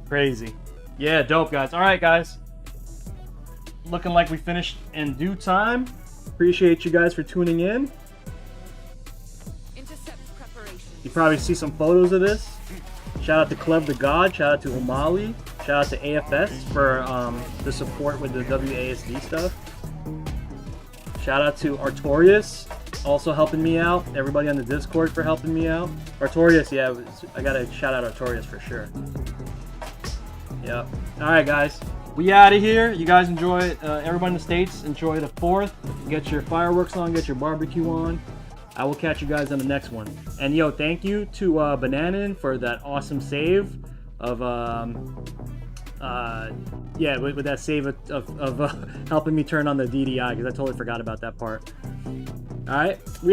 Crazy. Yeah, dope, guys. All right, guys. Looking like we finished in due time. Appreciate you guys for tuning in. You probably see some photos of this. Shout out to Cleb the God. Shout out to Umali. Shout out to AFS for the support with the WASD stuff. Shout out to Artorias, also helping me out. Everybody on the Discord for helping me out. Artorias, yeah, I gotta shout out Artorias for sure. Yep. Alright, guys. We out of here. You guys enjoy, everybody in the States, enjoy the 4th. Get your fireworks on, get your barbecue on. I will catch you guys on the next one. And yo, thank you to Bananin for that awesome save of, yeah, with that save of helping me turn on the DDI, because I totally forgot about that part. Alright.